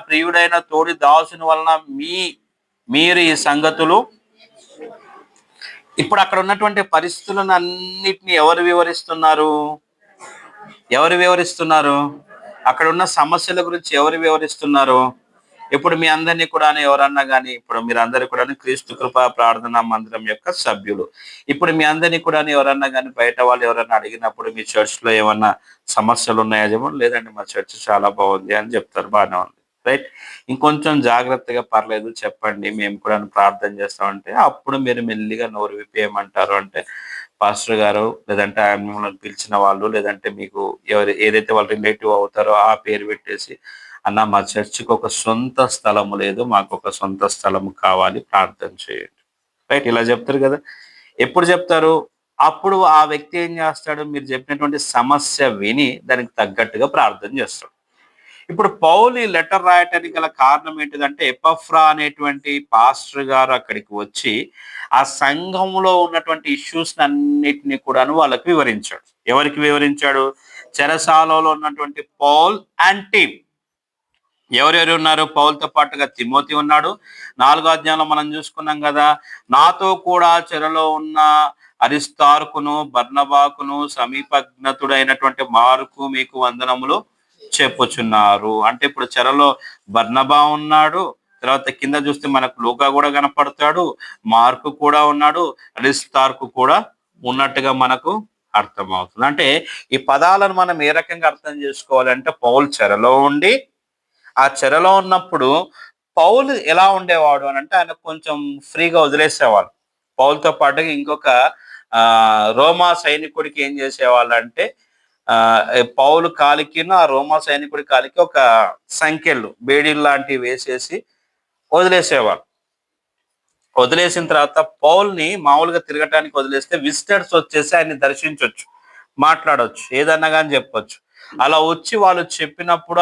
ప్రియుడైన తోడి దాసుని వలన మీరు ఈ సంగతులు. ఇప్పుడు అక్కడ ఉన్నటువంటి పరిస్థితులను అన్నిటిని ఎవరు వివరిస్తున్నారు? అక్కడ ఉన్న సమస్యల గురించి ఎవరు వివరిస్తున్నారు? ఇప్పుడు మీ అందరినీ కూడా ఎవరన్నా కానీ, ఇప్పుడు మీరందరూ కూడా క్రీస్తు కృపా ప్రార్థనా మందిరం యొక్క సభ్యులు. ఇప్పుడు మీ అందరినీ కూడా ఎవరన్నా కానీ బయట వాళ్ళు ఎవరన్నా అడిగినప్పుడు మీ చర్చ్ లో ఏమన్నా సమస్యలు ఉన్నాయా చెప్పండి. లేదండి మా చర్చ్ చాలా బాగుంది అని చెప్తారు. బాగానే ఉంది. రైట్? ఇంకొంచెం జాగ్రత్తగా పర్లేదు చెప్పండి, మేము కూడా ప్రార్థన చేస్తామంటే అప్పుడు మీరు మెల్లిగా నోరు విప్పేయమంటారు. అంటే పాస్టర్ గారు లేదంటే ఆయన మిమ్మల్ని పిలిచిన వాళ్ళు లేదంటే మీకు ఏదైతే వాళ్ళు రిలేటివ్ అవుతారో ఆ పేరు పెట్టేసి, అన్న మా చర్చికి ఒక సొంత స్థలము లేదు, మాకు ఒక సొంత స్థలము కావాలి, ప్రార్థన చేయండి. రైట్? ఇలా చెప్తారు కదా. ఎప్పుడు చెప్తారు? అప్పుడు ఆ వ్యక్తి ఏం చేస్తాడు? మీరు చెప్పినటువంటి సమస్య విని దానికి తగ్గట్టుగా ప్రార్థన చేస్తాడు. ఇప్పుడు పౌలు ఈ లెటర్ రాయటానికి గల కారణం ఏంటిదంటే ఎపఫ్రా అనేటువంటి పాస్టర్ గారు అక్కడికి వచ్చి ఆ సంఘంలో ఉన్నటువంటి ఇష్యూస్ అన్నిటిని కూడాను వాళ్ళకి వివరించాడు. ఎవరికి వివరించాడు? చెరసాలలో ఉన్నటువంటి పౌల్ అండ్ టీమ్. ఎవరెవరు ఉన్నారు? పౌల్తో పాటుగా తిమోతి ఉన్నాడు. 4వ అధ్యాయంలో మనం చూసుకున్నాం కదా, నాతో కూడా చెరలో ఉన్న అరిస్తార్కును బర్నబాకును సమీపజ్ఞతుడైనటువంటి మార్కు మీకు వందనములు చెప్పుచున్నారు. అంటే ఇప్పుడు చెరలో బర్నబా ఉన్నాడు, తర్వాత కింద చూస్తే మనకు లూకా కూడా కనపడతాడు, మార్కు కూడా ఉన్నాడు, అరిస్తార్కు కూడా ఉన్నట్టుగా మనకు అర్థమవుతుంది. అంటే ఈ పదాలను మనం ఏ రకంగా అర్థం చేసుకోవాలంటే, పౌలు చెరలో ఉండి ఆ చెరలో ఉన్నప్పుడు పౌలు ఎలా ఉండేవాడు అని అంటే ఆయన కొంచెం ఫ్రీగా వదిలేసేవాళ్ళు. పౌలుతో పాటుగా ఇంకొక రోమా సైనికుడికి ఏం చేసేవాళ్ళు అంటే పౌలు కాలికి ఆ రోమా సైనికుడి కాలికి ఒక సంఖ్యలు బేడీలు లాంటివి వేసేసి వదిలేసేవాళ్ళు. వదిలేసిన తర్వాత పౌల్ని మామూలుగా తిరగటానికి వదిలేస్తే విజిటర్స్ వచ్చేసి ఆయన్ని దర్శించవచ్చు, మాట్లాడవచ్చు, ఏదన్నా కానీ చెప్పొచ్చు. అలా వచ్చి వాళ్ళు చెప్పినప్పుడు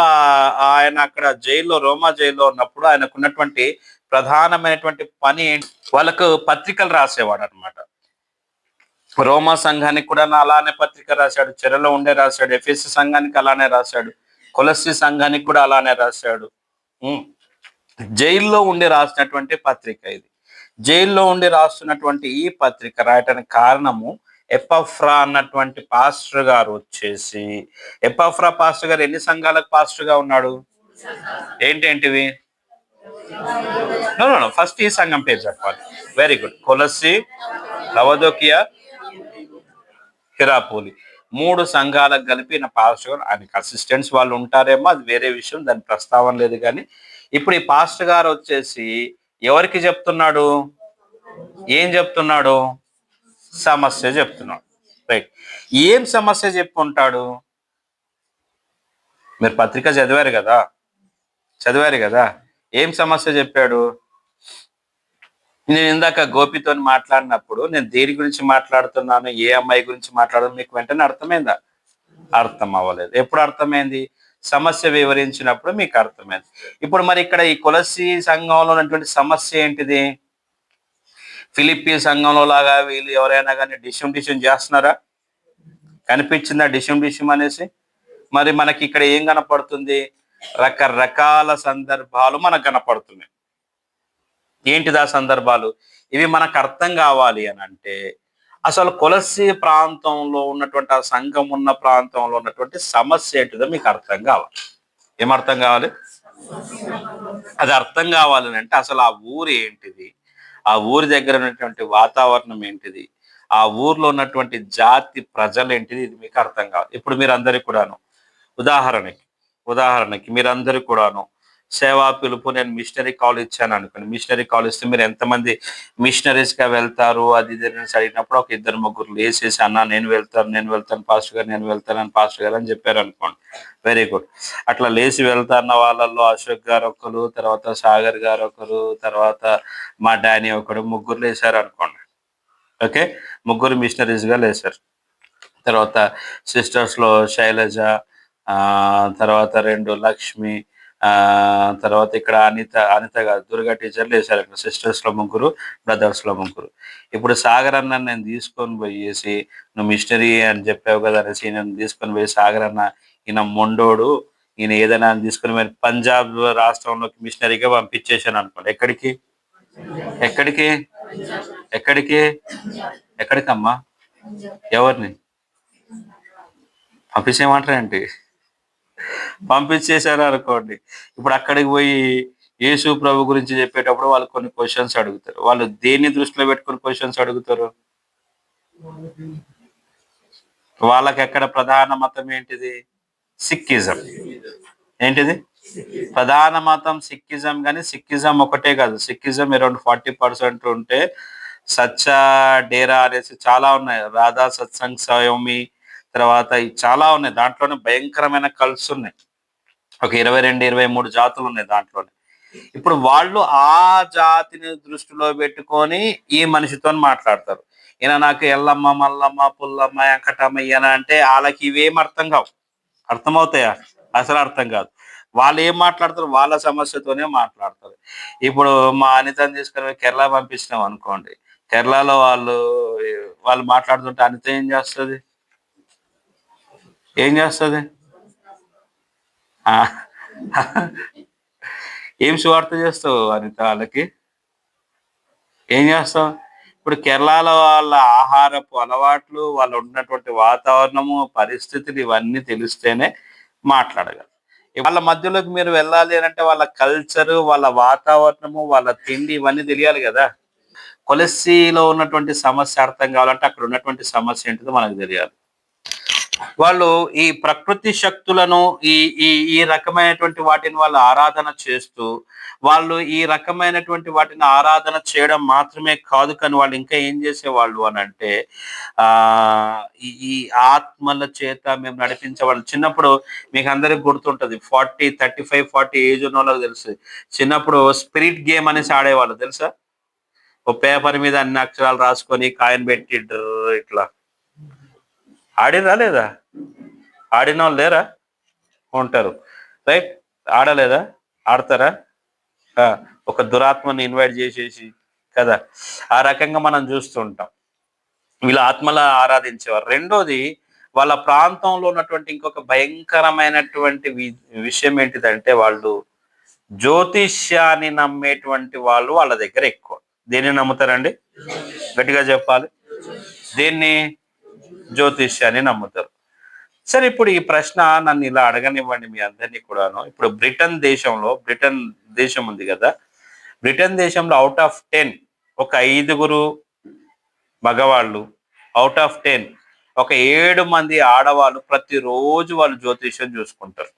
ఆయన అక్కడ జైల్లో, రోమా జైల్లో ఉన్నప్పుడు ఆయనకు ఉన్నటువంటి ప్రధానమైనటువంటి పని వాళ్ళకు పత్రికలు రాసేవాడు అనమాట. రోమా సంఘానికి కూడా అలానే పత్రిక రాశాడు, చెరలో ఉండే రాశాడు, ఎఫెసు సంఘానికి అలానే రాశాడు, కొలస్సీ సంఘానికి కూడా అలానే రాశాడు. జైల్లో ఉండి రాసినటువంటి పత్రిక ఇది. జైల్లో ఉండి రాస్తున్నటువంటి ఈ పత్రిక రాయటానికి కారణము ఎపఫ్రా అన్నటువంటి పాస్టర్ గారు వచ్చేసి, ఎపఫ్రా పాస్టర్ గారు ఎన్ని సంఘాలకు పాస్టర్ గా ఉన్నాడు? ఏంటేంటివి? ఫస్ట్ ఈ సంఘం పేరు చెప్పాలి. Very good. కొలస్సీ, లవదోకియా, హిరాపోలి 3 సంఘాలకు కలిపి పాస్టర్ గారు. ఆయనకి అసిస్టెంట్స్ వాళ్ళు ఉంటారేమో, అది వేరే విషయం, దాని ప్రస్తావన లేదు. కానీ ఇప్పుడు ఈ పాస్టర్ గారు వచ్చేసి ఎవరికి చెప్తున్నాడు? ఏం చెప్తున్నాడు? సమస్య చెప్తున్నాడు. రైట్. ఏం సమస్య చెప్పుకుంటాడు? మీరు పత్రిక చదివారు కదా, ఏం సమస్య చెప్పాడు? నేను ఇందాక గోపితో మాట్లాడినప్పుడు నేను దేని గురించి మాట్లాడుతున్నాను, ఏ అమ్మాయి గురించి మాట్లాడను మీకు వెంటనే అర్థమైందా? అర్థం అవ్వలేదు. ఎప్పుడు అర్థమైంది? సమస్య వివరించినప్పుడు మీకు అర్థమైంది. ఇప్పుడు మరి ఇక్కడ ఈ కొలస్సీ సంఘంలో ఉన్నటువంటి సమస్య ఏంటిది? ఫిలిప్పీ సంఘంలో లాగా వీళ్ళు ఎవరైనా కానీ డిష్యం చేస్తున్నారా? కనిపించిందా డిష్యం అనేసి? మరి మనకి ఇక్కడ ఏం కనపడుతుంది? రకరకాల సందర్భాలు మనకు కనపడుతున్నాయి. ఏంటిది ఆ సందర్భాలు? ఇవి మనకు అర్థం కావాలి అని అంటే అసలు కొలస్సీ ప్రాంతంలో ఉన్నటువంటి, ఆ సంఘం ఉన్న ప్రాంతంలో ఉన్నటువంటి సమస్య ఏంటిదో మీకు అర్థం కావాలి. ఏమర్థం కావాలి? అది అర్థం కావాలని అంటే అసలు ఆ ఊరు ఏంటిది, ఆ ఊరి దగ్గర ఉన్నటువంటి వాతావరణం ఏంటిది, ఆ ఊర్లో ఉన్నటువంటి జాతి ప్రజలు ఏంటిది, ఇది మీకు అర్థం కావాలి. ఇప్పుడు మీరందరికీ కూడాను ఉదాహరణకి మీరందరూ కూడాను సేవా పిలుపు, నేను మిషనరీ కాల్ ఇచ్చాను అనుకోండి. మిషనరీ కాల్ ఇస్తే మీరు ఎంతమంది మిషనరీస్ గా వెళ్తారు అది ఇది అడిగినప్పుడు ఒక 2-3 లేసేసి అన్న నేను వెళ్తాను పాస్టర్ గారు, నేను వెళ్తాను పాస్టర్ గారు అని చెప్పారు అనుకోండి. Very good. అట్లా లేచి వెళ్తాన్న వాళ్ళల్లో అశోక్ గారు ఒకరు, తర్వాత సాగర్ గారు ఒకరు, తర్వాత మా డానీ ఒకడు, 3 లేసారు అనుకోండి. ఓకే, 3 మిషనరీస్ గా లేసారు. తర్వాత సిస్టర్స్ లో శైలజ, తర్వాత 2 లక్ష్మి, తర్వాత ఇక్కడ అనిత కాదు దుర్గా టీచర్లు వేశారు. ఇక్కడ సిస్టర్స్ లో 3, బ్రదర్స్ లో 3. ఇప్పుడు సాగర్ అన్న నేను తీసుకొని పోయేసి, నువ్వు మిషనరీ అని చెప్పావు కదా అనేసి నేను తీసుకొని పోయి, సాగర్ అన్న ఈయన మొండోడు, ఈయన ఏదైనా తీసుకుని మరి పంజాబ్ రాష్ట్రంలోకి మిషనరీగా పంపించేశాను అనుకోండి. ఎక్కడికమ్మా? ఎవరిని పంపించేయమంటారేంటి? పంపించేశారు అనుకోండి. ఇప్పుడు అక్కడికి పోయి యేసు ప్రభు గురించి చెప్పేటప్పుడు వాళ్ళు కొన్ని క్వశ్చన్స్ అడుగుతారు. వాళ్ళు దేన్ని దృష్టిలో పెట్టుకుని క్వశ్చన్స్ అడుగుతారు? వాళ్ళకి ఎక్కడ ప్రధాన మతం ఏంటిది? సిక్కిజం. ఏంటిది ప్రధాన మతం? సిక్కిజం. కానీ సిక్కిజం ఒకటే కాదు, సిక్కిజం అరౌండ్ 40% ఉంటే సచ్చా డేరా అనేసి చాలా ఉన్నాయి, రాధా సత్సంగ్ స్వయోమి, తర్వాత చాలా ఉన్నాయి. దాంట్లోనే భయంకరమైన కల్స్ ఉన్నాయి. ఒక 22-23 జాతులు ఉన్నాయి దాంట్లోనే. ఇప్పుడు వాళ్ళు ఆ జాతిని దృష్టిలో పెట్టుకొని ఈ మనిషితో మాట్లాడతారు. ఈయన నాకు ఎల్లమ్మ, మల్లమ్మ, పుల్లమ్మ, వెంకటమ్మ ఈయన అంటే వాళ్ళకి ఇవేం అర్థం కావు. అర్థమవుతాయా? అసలు అర్థం కాదు. వాళ్ళు ఏం మాట్లాడతారు, వాళ్ళ సమస్యతోనే మాట్లాడతారు. ఇప్పుడు మా అనితని తీసుకొని కేరళ పంపించినాం అనుకోండి, కేరళలో వాళ్ళు మాట్లాడుతుంటే అనిత ఏం చేస్తుంది? ఏం చేస్తుంది? ఆ, ఏం సువార్త చేస్తావు అనిత వాళ్ళకి? ఏం చేస్తాం? ఇప్పుడు కేరళలో వాళ్ళ ఆహారపు అలవాట్లు, వాళ్ళు ఉన్నటువంటి వాతావరణము, పరిస్థితులు ఇవన్నీ తెలిస్తేనే మాట్లాడగలరు. వాళ్ళ మధ్యలోకి మీరు వెళ్ళాలి అని అంటే వాళ్ళ కల్చరు, వాళ్ళ వాతావరణము, వాళ్ళ తిండి ఇవన్నీ తెలియాలి కదా. కొలెస్సీలో ఉన్నటువంటి సమస్య అర్థం కావాలంటే అక్కడ ఉన్నటువంటి సమస్య ఏంటిదో మనకు తెలియాలి. వాళ్ళు ఈ ప్రకృతి శక్తులను ఈ ఈ ఈ రకమైనటువంటి వాటిని వాళ్ళు ఆరాధన చేస్తూ, వాళ్ళు ఈ రకమైనటువంటి వాటిని ఆరాధన చేయడం మాత్రమే కాదు, కానీ వాళ్ళు ఇంకా ఏం చేసేవాళ్ళు అని అంటే ఆ ఈ ఆత్మల చేత మేము నడిపించేవాళ్ళు. చిన్నప్పుడు మీకు అందరికి గుర్తుంటది, 35-40 ఏజ్ ఉన్న వాళ్ళకి తెలుసు, చిన్నప్పుడు స్పిరిట్ గేమ్ అనేసి ఆడేవాళ్ళు తెలుసా? ఓ పేపర్ మీద అన్ని అక్షరాలు రాసుకొని కాయిన్ పెట్టి ఇట్లా ఆడిరా లేదా? ఆడిన వాళ్ళు లేరా? ఉంటారు, రైట్? ఆడలేదా? ఆడతారా? ఒక దురాత్మని ఇన్వైట్ చేసేసి కదా, ఆ రకంగా మనం చూస్తుంటాం. వీళ్ళ ఆత్మల ఆరాధించేవారు. రెండోది, వాళ్ళ ప్రాంతంలో ఉన్నటువంటి ఇంకొక భయంకరమైనటువంటి విషయం ఏంటిదంటే, వాళ్ళు జ్యోతిష్యాన్ని నమ్మేటువంటి వాళ్ళు వాళ్ళ దగ్గర ఎక్కువ. దేన్ని నమ్ముతారండి? గట్టిగా చెప్పాలి. దేన్ని? జ్యోతిష్యాన్ని నమ్ముతారు. సరే, ఇప్పుడు ఈ ప్రశ్న నన్ను ఇలా అడగనివ్వండి మీ అందరినీ కూడాను. ఇప్పుడు బ్రిటన్ దేశం ఉంది కదా, బ్రిటన్ దేశంలో అవుట్ ఆఫ్ 10 ఒక 5 మగవాళ్ళు, అవుట్ ఆఫ్ 10 ఒక 7 మంది ఆడవాళ్ళు ప్రతిరోజు వాళ్ళు జ్యోతిష్యం చూసుకుంటారు.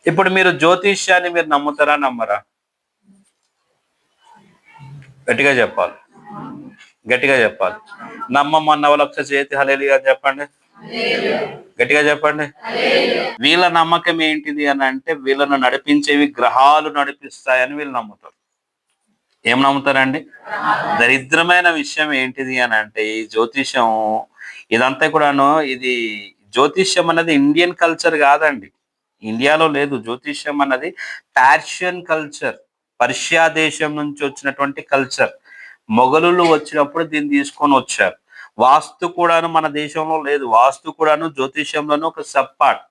ఇప్పుడు మీరు జ్యోతిష్యాన్ని మీరు నమ్ముతారా, నమ్మరా? గట్టిగా చెప్పాలి, గట్టిగా చెప్పాలి. నమ్మమన్న వాళ్ళు ఒకసారి చేతి హల్లెలూయా చెప్పండి, గట్టిగా చెప్పండి. వీళ్ళ నమ్మకం ఏంటిది అని అంటే, వీళ్ళను నడిపించేవి గ్రహాలు నడిపిస్తాయని వీళ్ళు నమ్ముతారు. ఏం నమ్ముతారండి? దరిద్రమైన విషయం ఏంటిది అని అంటే, ఈ జ్యోతిష్యం ఇదంతా కూడాను, ఇది జ్యోతిష్యం అన్నది ఇండియన్ కల్చర్ కాదండి, ఇండియాలో లేదు. జ్యోతిష్యం అన్నది పర్షియన్ కల్చర్, పర్షియా దేశం నుంచి వచ్చినటువంటి కల్చర్. మొఘలులు వచ్చినప్పుడు దీన్ని తీసుకొని వచ్చారు. వాస్తు కూడాను మన దేశంలో లేదు, వాస్తు కూడాను జ్యోతిష్యంలోనే ఒక సబ్ పార్ట్.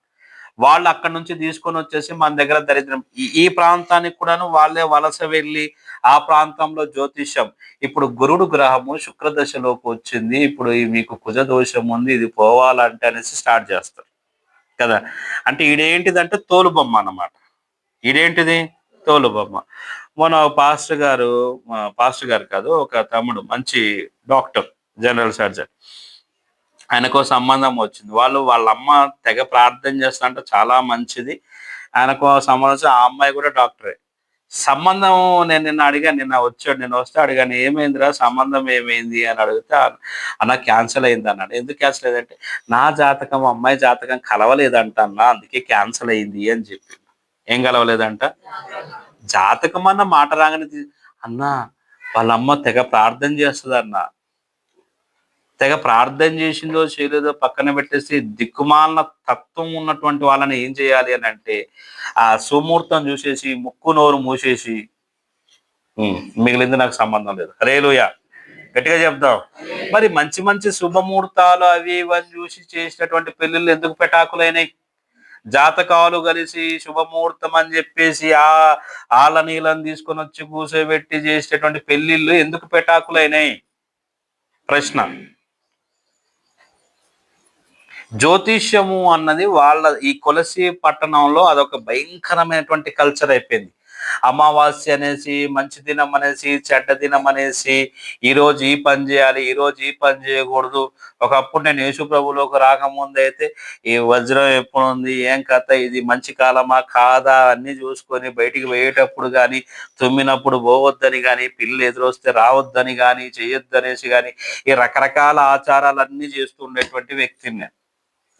వాళ్ళు అక్కడ నుంచి తీసుకొని వచ్చేసి మన దగ్గర దరిద్రం, ఈ ప్రాంతానికి కూడాను వాళ్ళే వలస వెళ్ళి ఆ ప్రాంతంలో జ్యోతిష్యం, ఇప్పుడు గురుడు గ్రహము శుక్రదశలోకి వచ్చింది, ఇప్పుడు మీకు కుజ దోషం ఉంది, ఇది పోవాలంటే అనేసి స్టార్ట్ చేస్తారు కదా. అంటే ఈడేంటిదంటే తోలుబొమ్మ అన్నమాట. ఈడేంటిది? తోలుబొమ్మ. మన పాస్టర్ గారు కాదు, ఒక తమ్ముడు మంచి డాక్టర్, జనరల్ సర్జన్, ఆయనకో సంబంధం వచ్చింది. వాళ్ళ అమ్మ తెగ ప్రార్థన చేస్తా అంటే చాలా మంచిది, ఆయనకో సంబంధం. ఆ అమ్మాయి కూడా డాక్టరే. సంబంధం నిన్న వస్తే అడిగాను, ఏమైందిరా సంబంధం ఏమైంది అని అడిగితే, అన్న క్యాన్సిల్ అయింది అన్నాడు. ఎందుకు క్యాన్సిల్ అయిందంటే, నా జాతకం అమ్మాయి జాతకం కలవలేదంట అన్న, అందుకే క్యాన్సిల్ అయింది అని చెప్పి. ఏం కలవలేదంట? జాతకం అన్న మాట రాగానే అన్న, వాళ్ళ అమ్మ తెగ ప్రార్థన చేస్తుంది అన్న, తెగ ప్రార్థన చేసిందో చేయలేదో పక్కన పెట్టేసి, దిక్కుమాలిన తత్వం ఉన్నటువంటి వాళ్ళని ఏం చేయాలి అని అంటే, ఆ సుముహూర్తం చూసేసి ముక్కు నోరు మూసేసి మిగిలింది నాకు సంబంధం లేదు. హల్లెలూయా, గట్టిగా చెప్దాం. మరి మంచి మంచి శుభముహూర్తాలు అవి ఇవన్నీ చూసి చేసినటువంటి పెళ్లిళ్ళు ఎందుకు పెటాకులైనాయి? జాతకాలు కలిసి శుభముహూర్తం అని చెప్పేసి ఆళ్ళ నీళ్ళని తీసుకొని వచ్చి కూర్చోబెట్టి చేసేటటువంటి పెళ్లిళ్ళు ఎందుకు పెటాకులైనాయి? ప్రశ్న. జ్యోతిష్యము అన్నది ఈ కొలసి పట్టణంలో అదొక భయంకరమైనటువంటి కల్చర్ అయిపోయింది. అమావాస్య అనేసి, మంచి దినం అనేసి, చెడ్డ దినం అనేసి, ఈరోజు ఈ పని చేయాలి, ఈరోజు ఈ పని చేయకూడదు. ఒకప్పుడు నేను యేసు ప్రభులోకి రాకముందు అయితే, ఈ వజ్రం ఎప్పుడు ఉంది, ఏం కథ, ఇది మంచి కాలమా కాదా అన్ని చూసుకొని బయటికి పోయేటప్పుడు కానీ, తుమ్మినప్పుడు పోవద్దని కానీ, పిల్లలు ఎదురొస్తే రావద్దని కానీ, చేయొద్దనేసి కానీ, ఈ రకరకాల ఆచారాలన్నీ చేస్తూ ఉండేటువంటి వ్యక్తిని.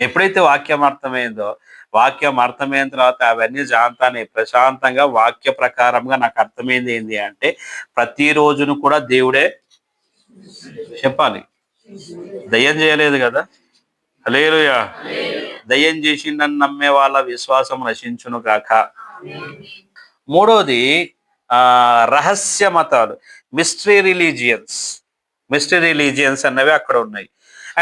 ఎప్పుడైతే వాక్యం అర్థమైన తర్వాత అవన్నీ జాంతాన్ని ప్రశాంతంగా వాక్య ప్రకారంగా నాకు అర్థమైంది ఏంటి అంటే, ప్రతి రోజును కూడా దేవుడే చెప్పాలి, దయ్యం చేయలేదు కదా, హల్లెలూయా. దయ్యం చేసిండని నమ్మే వాళ్ళ విశ్వాసం నశించును గాక. మూడోది రహస్య మతాలు, మిస్టరీ రిలీజియన్స్. మిస్టరీ రిలీజియన్స్ అన్నవి అక్కడ ఉన్నాయి.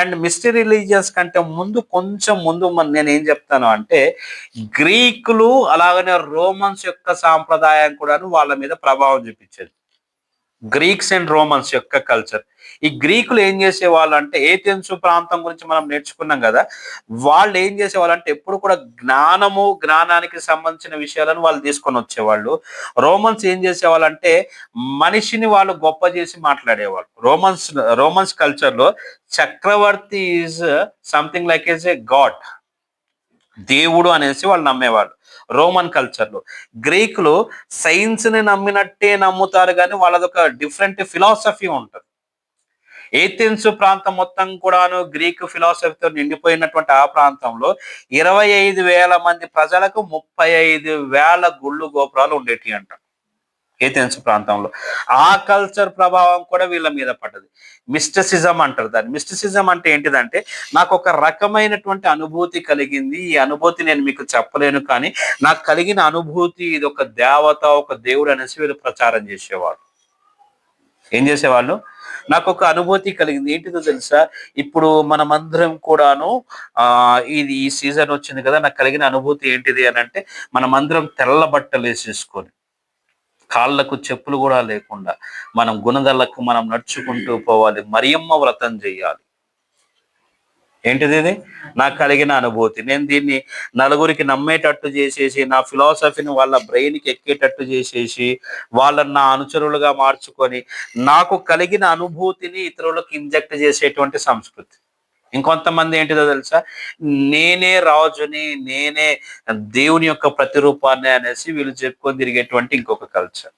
అండ్ మిస్టరీ రిలీజియన్స్ కంటే ముందు కొంచెం ముందు నేను ఏం చెప్తాను అంటే, గ్రీకులు అలాగనే రోమన్స్ యొక్క సాంప్రదాయం కూడాను వాళ్ళ మీద ప్రభావం చూపించేది. గ్రీక్స్ అండ్ రోమన్స్ యొక్క కల్చర్. ఈ గ్రీకులు ఏం చేసేవాళ్ళు అంటే, ఏథెన్సు ప్రాంతం గురించి మనం నేర్చుకున్నాం కదా, వాళ్ళు ఏం చేసేవాళ్ళు అంటే ఎప్పుడు కూడా జ్ఞానానికి సంబంధించిన విషయాలను వాళ్ళు తీసుకొని వచ్చేవాళ్ళు. రోమన్స్ ఏం చేసేవాళ్ళు అంటే మనిషిని వాళ్ళు గొప్ప చేసి మాట్లాడేవాళ్ళు. రోమన్స్ కల్చర్ లో చక్రవర్తి is something like as a god, దేవుడు అనేసి వాళ్ళు నమ్మేవాళ్ళు రోమన్ కల్చర్ లో. గ్రీకులు సైన్స్ ని నమ్మినట్టే నమ్ముతారు, కానీ వాళ్ళది ఒక డిఫరెంట్ ఫిలాసఫీ ఉంటుంది. ఏథెన్స్ ప్రాంతం మొత్తం కూడాను గ్రీక్ ఫిలాసఫీతో నిండిపోయినటువంటి ఆ ప్రాంతంలో 25,000 మంది ప్రజలకు 35,000 గుళ్ళు గోపురాలు ఉండేటి అంట ఏథెన్స్ ప్రాంతంలో. ఆ కల్చర్ ప్రభావం కూడా వీళ్ళ మీద పడ్డది. మిస్టిసిజం అంటారు దాన్ని. మిస్టిసిజం అంటే ఏంటిదంటే, నాకు ఒక రకమైనటువంటి అనుభూతి కలిగింది, ఈ అనుభూతి నేను మీకు చెప్పలేను, కానీ నాకు కలిగిన అనుభూతి ఇది ఒక దేవత, ఒక దేవుడు అనేసి వీళ్ళు ప్రచారం చేసేవాళ్ళు. ఏం చేసేవాళ్ళు? నాకు ఒక అనుభూతి కలిగింది. ఏంటిదో తెలుసా? ఇప్పుడు మనమందరం కూడాను ఇది ఈ సీజన్ వచ్చింది కదా, నాకు కలిగిన అనుభూతి ఏంటిది అని అంటే, మనమందరం తెల్ల బట్టలు వేసేసుకొని కాళ్ళకు చెప్పులు కూడా లేకుండా మనం గుణదలకు మనం నడుచుకుంటూ పోవాలి, మరియమ్మ వ్రతం చేయాలి. ఏంటిది ఇది? నాకు కలిగిన అనుభూతి. నేను దీన్ని నలుగురికి నమ్మేటట్టు చేసేసి, నా ఫిలాసఫీని వాళ్ళ బ్రెయిన్కి ఎక్కేటట్టు చేసేసి, వాళ్ళని నా అనుచరులుగా మార్చుకొని, నాకు కలిగిన అనుభూతిని ఇతరులకు ఇంజెక్ట్ చేసేటువంటి సంస్కృతి. ఇంకొంతమంది ఏంటిదో తెలుసా? నేనే రాజుని, నేనే దేవుని యొక్క ప్రతిరూపాన్ని అనేసి వీళ్ళు చెప్పుకొని తిరిగేటువంటి ఇంకొక కల్చర్.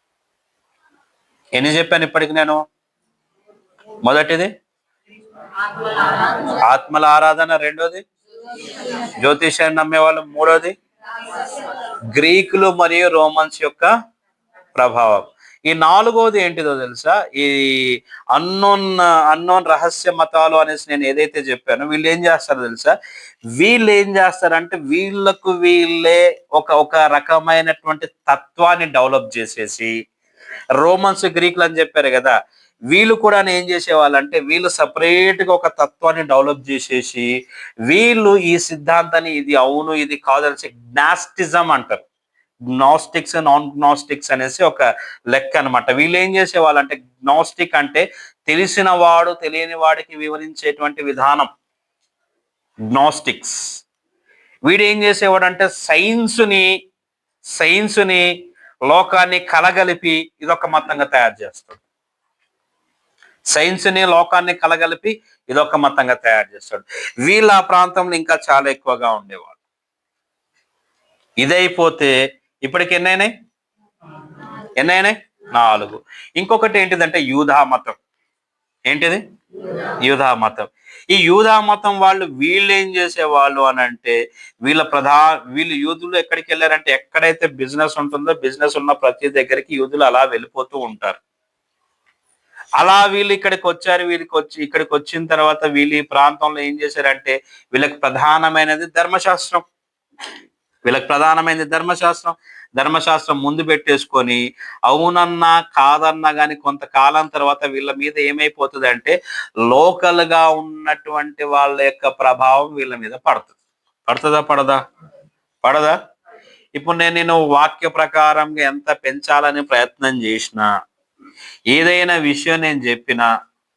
ఎన్ని చెప్పాను ఇప్పటికి నేను? మొదటిది ఆత్మల ఆరాధన, రెండోది జ్యోతిషాన్ని నమ్మేవాళ్ళు, మూడోది గ్రీకులు మరియు రోమన్స్ యొక్క ప్రభావం. ఈ నాలుగోది ఏంటిదో తెలుసా? ఈ అన్నోన్ రహస్య మతాలు అనేసి నేను ఏదైతే చెప్పానో, వీళ్ళు ఏం చేస్తారో తెలుసా? వీళ్ళు ఏం చేస్తారంటే వీళ్ళే ఒక రకమైనటువంటి తత్వాన్ని డెవలప్ చేసేసి, రోమన్స్ గ్రీకులు అని చెప్పారు కదా, వీళ్ళు కూడా ఏం చేసేవాళ్ళంటే వీళ్ళు సపరేట్ గా ఒక తత్వాన్ని డెవలప్ చేసేసి, వీళ్ళు ఈ సిద్ధాంతాన్ని ఇది అవును ఇది కాదు అనేసి గ్నాస్టిజం అంటారు. గ్నాస్టిక్స్, నాన్ గ్నాస్టిక్స్ అనేసి ఒక లెక్క అనమాట. వీళ్ళు ఏం చేసేవాళ్ళంటే, గ్నాస్టిక్ అంటే తెలిసిన వాడు తెలియని వాడికి వివరించేటువంటి విధానం గ్నాస్టిక్స్. వీడు ఏం చేసేవాడు అంటే సైన్స్ని లోకాన్ని కలగలిపి ఇదొక మతంగా తయారు చేస్తాడు. సైన్స్ని లోకాన్ని కలగలిపి ఇదొక మతంగా తయారు చేస్తాడు. వీళ్ళ ఆ ప్రాంతంలో ఇంకా చాలా ఎక్కువగా ఉండేవాళ్ళు. ఇదైపోతే ఇప్పటికి ఎన్నైనాయి? 4. ఇంకొకటి ఏంటిదంటే యూదా మతం. ఏంటిది? యూదా మతం. ఈ యూదా మతం వీళ్ళు ఏం చేసేవాళ్ళు అని అంటే, వీళ్ళు యూదులు ఎక్కడికి వెళ్ళారంటే, ఎక్కడైతే బిజినెస్ ఉంటుందో బిజినెస్ ఉన్న ప్రతి దగ్గరికి యూదులు అలా వెళ్ళిపోతూ ఉంటారు. అలా వీళ్ళు ఇక్కడికి వచ్చారు. ఇక్కడికి వచ్చిన తర్వాత వీళ్ళు ఈ ప్రాంతంలో ఏం చేశారంటే, వీళ్ళకి ప్రధానమైనది ధర్మశాస్త్రం ముందు పెట్టేసుకొని, అవునన్నా కాదన్నా కానీ కొంతకాలం తర్వాత వీళ్ళ మీద ఏమైపోతుంది అంటే, లోకల్ గా ఉన్నటువంటి వాళ్ళ యొక్క ప్రభావం వీళ్ళ మీద పడుతుందా? పడదా? ఇప్పుడు నేను వాక్య ప్రకారంగా ఎంత పెంచాలని ప్రయత్నం చేసినా, ఏదైనా విషయం నేను చెప్పినా,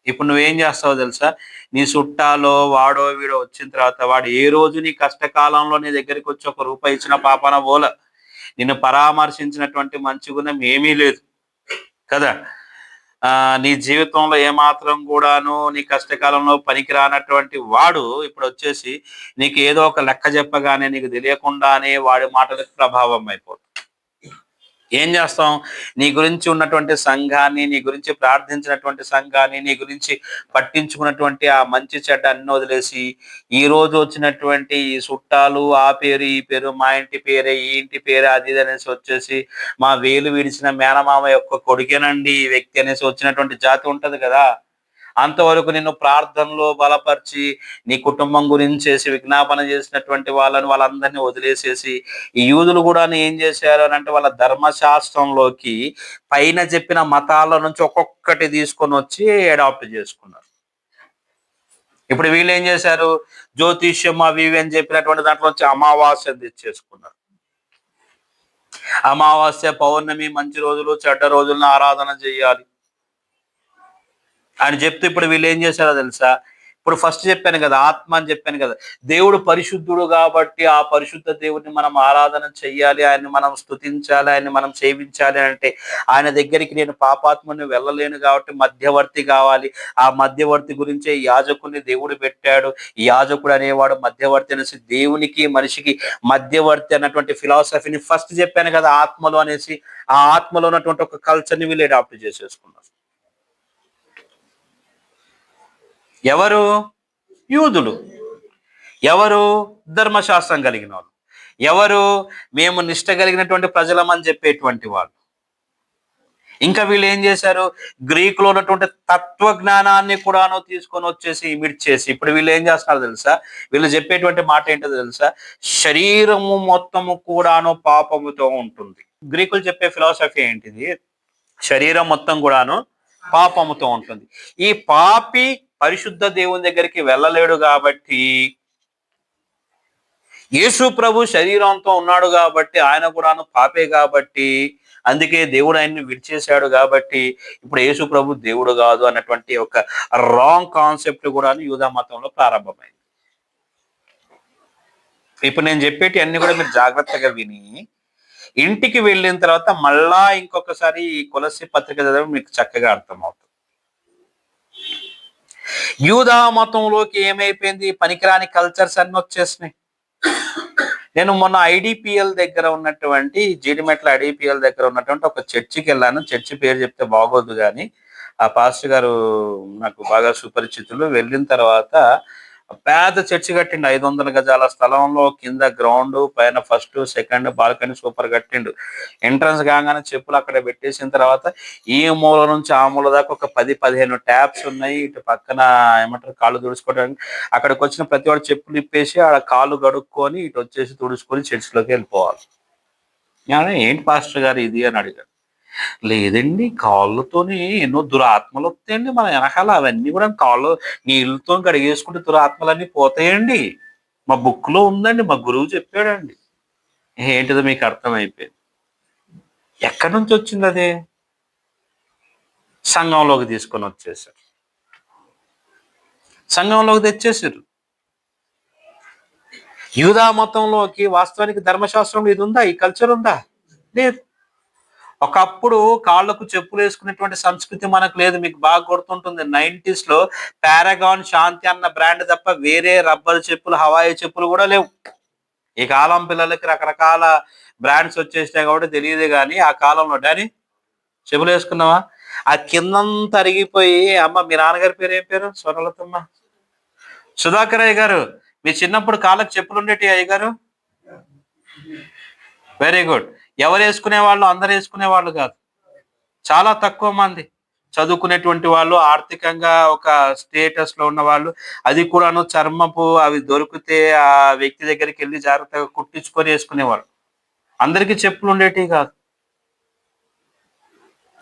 ఇప్పుడు నువ్వేం చేస్తావో తెలుసా? నీ చుట్టాలో వాడో వీడో వచ్చిన తర్వాత వాడు ఏ రోజు నీ కష్టకాలంలో నీ దగ్గరికి వచ్చి ₹1 ఇచ్చిన పాపన పోల, నిన్ను పరామర్శించినటువంటి మంచి గుణం ఏమీ లేదు కదా. నీ జీవితంలో ఏమాత్రం కూడాను నీ కష్టకాలంలో పనికి రానటువంటి వాడు ఇప్పుడు వచ్చేసి నీకు ఏదో ఒక లెక్క చెప్పగానే నీకు తెలియకుండానే వాడి మాటలకు ప్రభావం అయిపోతుంది. ఏం చేస్తాం? నీ గురించి ఉన్నటువంటి సంఘాన్ని, నీ గురించి ప్రార్థించినటువంటి సంఘాన్ని, నీ గురించి పట్టించుకున్నటువంటి ఆ మంచి చెడ్డ అన్ని వదిలేసి, ఈ రోజు వచ్చినటువంటి ఈ చుట్టాలు, ఆ పేరు ఈ పేరు, మా ఇంటి పేరే ఈ ఇంటి పేరే అది ఇది అనేసి వచ్చేసి, మా వేలు విడిచిన మేనమామ యొక్క కొడుకేనండి ఈ వ్యక్తి అనేసి వచ్చినటువంటి జాతి ఉంటది కదా, అంతవరకు నిన్ను ప్రార్థనలో బలపరిచి నీ కుటుంబం గురించి చేసి విజ్ఞాపన చేసినటువంటి వాళ్ళందరినీ వదిలేసేసి ఈ యూదులు కూడా ఏం చేశారు అని అంటే వాళ్ళ ధర్మశాస్త్రంలోకి పైన చెప్పిన మతాల నుంచి ఒక్కొక్కటి తీసుకొని వచ్చి అడాప్ట్ చేసుకున్నారు. ఇప్పుడు వీళ్ళు ఏం చేశారు, జ్యోతిష్యం అవి ఇవి అని చెప్పినటువంటి దాంట్లో వచ్చి అమావాస్య తెచ్చేసుకున్నారు. అమావాస్య, పౌర్ణమి, మంచి రోజులు చెడ్డ రోజులను ఆరాధన చేయాలి అని చెప్తూ ఇప్పుడు వీళ్ళు ఏం చేశారో తెలుసా, ఇప్పుడు ఫస్ట్ చెప్పాను కదా, ఆత్మ అని చెప్పాను కదా, దేవుడు పరిశుద్ధుడు కాబట్టి ఆ పరిశుద్ధ దేవుడిని మనం ఆరాధన చెయ్యాలి, ఆయన్ని మనం స్తుతించాలి, ఆయన్ని మనం సేవించాలి అంటే ఆయన దగ్గరికి నేను పాపాత్మని వెళ్ళలేను కాబట్టి మధ్యవర్తి కావాలి. ఆ మధ్యవర్తి గురించే యాజకుడిని దేవుడు పెట్టాడు. ఈ యాజకుడు అనేవాడు మధ్యవర్తి అనేసి దేవునికి మనిషికి మధ్యవర్తి అన్నటువంటి ఫిలాసఫీని ఫస్ట్ చెప్పాను కదా ఆత్మలో అనేసి. ఆ ఆత్మలో ఉన్నటువంటి ఒక కల్చర్ని వీళ్ళు అడాప్ట్ చేసేసుకున్నారు. ఎవరు? యూదులు. ఎవరు? ధర్మశాస్త్రం కలిగిన వాళ్ళు. ఎవరు? మేము నిష్ట కలిగినటువంటి ప్రజలమని చెప్పేటువంటి వాళ్ళు. ఇంకా వీళ్ళు ఏం చేశారు, గ్రీకులో ఉన్నటువంటి తత్వజ్ఞానాన్ని కూడాను తీసుకొని వచ్చేసి ఇమిట్ చేసి ఇప్పుడు వీళ్ళు ఏం చేస్తున్నారు తెలుసా, వీళ్ళు చెప్పేటువంటి మాట ఏంటో తెలుసా, శరీరము మొత్తము కూడాను పాపముతో ఉంటుంది. గ్రీకులు చెప్పే ఫిలాసఫీ ఏంటిది, శరీరం మొత్తం కూడాను పాపముతో ఉంటుంది. ఈ పాపి పరిశుద్ధ దేవుని దగ్గరికి వెళ్ళలేడు కాబట్టి, యేసు ప్రభు శరీరంతో ఉన్నాడు కాబట్టి ఆయన కూడాను పాపే కాబట్టి, అందుకే దేవుడు ఆయన్ని విడిచేశాడు కాబట్టి ఇప్పుడు యేసు ప్రభు దేవుడు కాదు అన్నటువంటి ఒక రాంగ్ కాన్సెప్ట్ కూడా యూదా మతంలో ప్రారంభమైంది. ఇప్పుడు నేను చెప్పేటి అన్ని కూడా మీరు జాగ్రత్తగా విని ఇంటికి వెళ్ళిన తర్వాత మళ్ళా ఇంకొకసారి ఈ కొలస్సీ పత్రిక చదవడం మీకు చక్కగా అర్థమవుతుంది. యూదా మతంలోకి ఏమైపోయింది, పనికిరాని కల్చర్స్ అన్ని వచ్చేసినాయి. నేను మొన్న ఐడిపిఎల్ దగ్గర ఉన్నటువంటి జీడిమెట్ల ఐడిపిఎల్ దగ్గర ఉన్నటువంటి ఒక చర్చికి వెళ్ళాను. చర్చి పేరు చెప్తే బాగోదు కానీ ఆ పాస్టర్ గారు నాకు బాగా సుపరిచితులు. వెళ్ళిన తర్వాత పెద్ద చర్చి కట్టిండు, 500 గజాల స్థలంలో, కింద గ్రౌండ్, పైన ఫస్ట్ సెకండ్ బాల్కనీ సూపర్ కట్టిండు. ఎంట్రన్స్ కాగానే చెప్పులు అక్కడ పెట్టేసిన తర్వాత ఈ మూల నుంచి ఆ మూల దాకా ఒక 10-15 ట్యాప్స్ ఉన్నాయి. ఇటు పక్కన ఏమంటారు కాళ్ళు తుడుచుకోవడానికి. అక్కడికి వచ్చిన ప్రతి వాడు చెప్పులు ఇప్పేసి ఆడ కాళ్ళు గడుక్కొని ఇటు వచ్చేసి తుడుచుకొని చర్చిలోకి వెళ్ళిపోవాలి. ఏంటి పాస్టర్ గారు ఇది అని అడిగాడు. లేదండి, కాళ్ళతోని ఎన్నో దురాత్మలు వస్తాయండి మన వెనకాల, అవన్నీ కూడా కాళ్ళు నీళ్ళతో కడిగేసుకుంటే దురాత్మలన్నీ పోతాయండి, మా బుక్ లో ఉందండి, మా గురువు చెప్పాడండి. ఏంటిదో మీకు అర్థమైపోయింది. ఎక్కడి నుంచి వచ్చింది అదే? సంఘంలోకి తీసుకొని వచ్చేసారు, సంఘంలోకి తెచ్చేసారు. యూదా మతంలోకి వాస్తవానికి ధర్మశాస్త్రంలో ఇది ఉందా, ఈ కల్చర్ ఉందా? లేదు. ఒకప్పుడు కాళ్ళకు చెప్పులు వేసుకునేటువంటి సంస్కృతి మనకు లేదు. మీకు బాగా గుర్తుంటుంది 90s లో పారాగాన్, శాంతి అన్న బ్రాండ్ తప్ప వేరే రబ్బర్ చెప్పులు, హవాయి చెప్పులు కూడా లేవు. ఈ కాలం పిల్లలకి రకరకాల బ్రాండ్స్ వచ్చేసినాయి కాబట్టి తెలియదు కానీ ఆ కాలంలో డానీ చెప్పులు వేసుకున్నావా? ఆ కిందంతా అరిగిపోయి, అమ్మ మీ నాన్నగారి పేరు ఏం పేరు? స్వర్ణలతమ్మ, సుధాకర్ అయ్య గారు, మీ చిన్నప్పుడు కాళ్ళకు చెప్పులు ఉండేటి అయ్య గారు? Very good. ఎవరు వేసుకునే వాళ్ళు? అందరు వేసుకునే వాళ్ళు కాదు, చాలా తక్కువ మంది చదువుకునేటువంటి వాళ్ళు, ఆర్థికంగా ఒక స్టేటస్ లో ఉన్న వాళ్ళు, అది కూడాను చర్మపు అవి దొరికితే ఆ వ్యక్తి దగ్గరికి వెళ్ళి జాగ్రత్తగా కుట్టించుకొని వేసుకునేవాళ్ళు. అందరికీ చెప్పులు ఉండేటివి కాదు.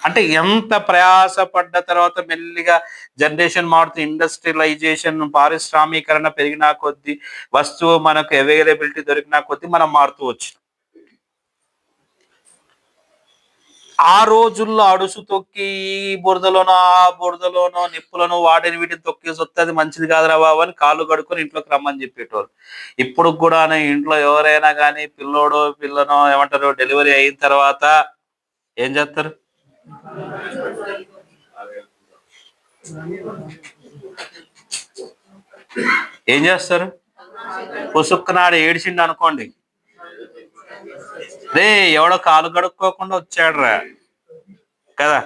అంటే ఎంత ప్రయాస పడ్డ తర్వాత మెల్లిగా జనరేషన్ మారుతూ, ఇండస్ట్రియలైజేషన్, పారిశ్రామీకరణ పెరిగినా కొద్దీ, వస్తువు మనకు అవైలబిలిటీ దొరికినా కొద్దీ మనం మారుతూ వచ్చినాం. ఆ రోజుల్లో అడుసు తొక్కి ఈ బురదలోనో ఆ బురదలోనో నిప్పులను వాటిని వీటిని తొక్కేసి వస్తే అది మంచిది కాదురా బాబు అని కాళ్ళు కడుక్కొని ఇంట్లోకి రమ్మని చెప్పేటోళ్ళు. ఇప్పుడు కూడా ఇంట్లో ఎవరైనా కానీ పిల్లోడో పిల్లనో ఏమంటారు డెలివరీ అయిన తర్వాత ఏం చేస్తారు? ఏం చేస్తారు? పుసుక్కునాడు ఏడిచిండు అనుకోండి, రే ఎవడో కాలు కడుక్కోకుండా వచ్చాడురా కదా.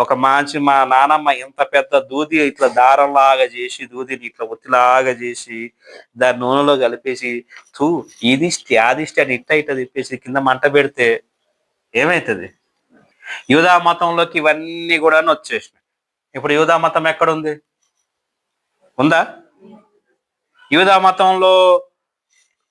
ఒక మంచి మా నానమ్మ ఇంత పెద్ద దూది ఇట్లా దారంలాగా చేసి, దూదిని ఇట్లా ఒత్తిలాగా చేసి దాని నూనెలో కలిపేసి తూ ఇదిష్టి ఆదిష్టి అని ఇట్ట తిప్పేసి కింద మంట పెడితే ఏమవుతుంది? యూదా మతంలోకి ఇవన్నీ కూడా వచ్చేసినాయి. ఇప్పుడు యూదా మతం ఎక్కడుంది? ఉందా? యూదా మతంలో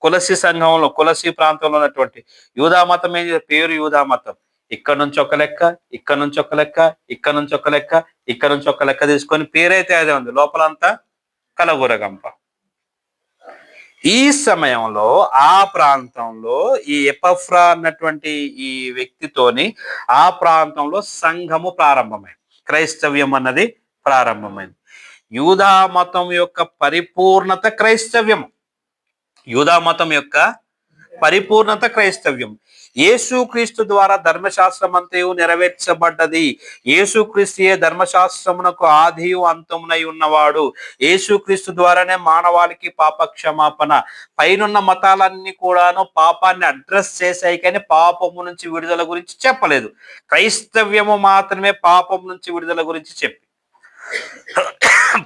కులసి సంఘంలో, కులసి ప్రాంతంలో ఉన్నటువంటి యూదా మతం ఏం పేరు యూదా మతం. ఇక్కడ నుంచి ఒక లెక్క, ఇక్కడ నుంచి ఒక లెక్క, ఇక్కడ నుంచి ఒక లెక్క, ఇక్కడ నుంచి ఒక లెక్క తీసుకొని పేరైతే అదే ఉంది, లోపలంతా కలగూరగంప. ఈ సమయంలో ఆ ప్రాంతంలో ఈ ఎపఫ్రా అన్నటువంటి ఈ వ్యక్తితోని ఆ ప్రాంతంలో సంఘము ప్రారంభమైంది, క్రైస్తవ్యం అన్నది ప్రారంభమైంది. యూదా మతం యొక్క పరిపూర్ణత క్రైస్తవ్యం. యూదా మతం యొక్క పరిపూర్ణత క్రైస్తవ్యం. యేసుక్రీస్తు ద్వారా ధర్మశాస్త్రం అంతయు నెరవేర్చబడ్డది. యేసుక్రీస్తుయే ధర్మశాస్త్రమునకు ఆదియు అంతమునై ఉన్నవాడు. యేసుక్రీస్తు ద్వారానే మానవాళికి పాప క్షమాపణ. పైనున్న మతాలన్నీ కూడాను పాపాన్ని అడ్రస్ చేశాయి, కానీ పాపము నుంచి విడుదల గురించి చెప్పలేదు. క్రైస్తవ్యము మాత్రమే పాపం నుంచి విడుదల గురించి చెప్పి,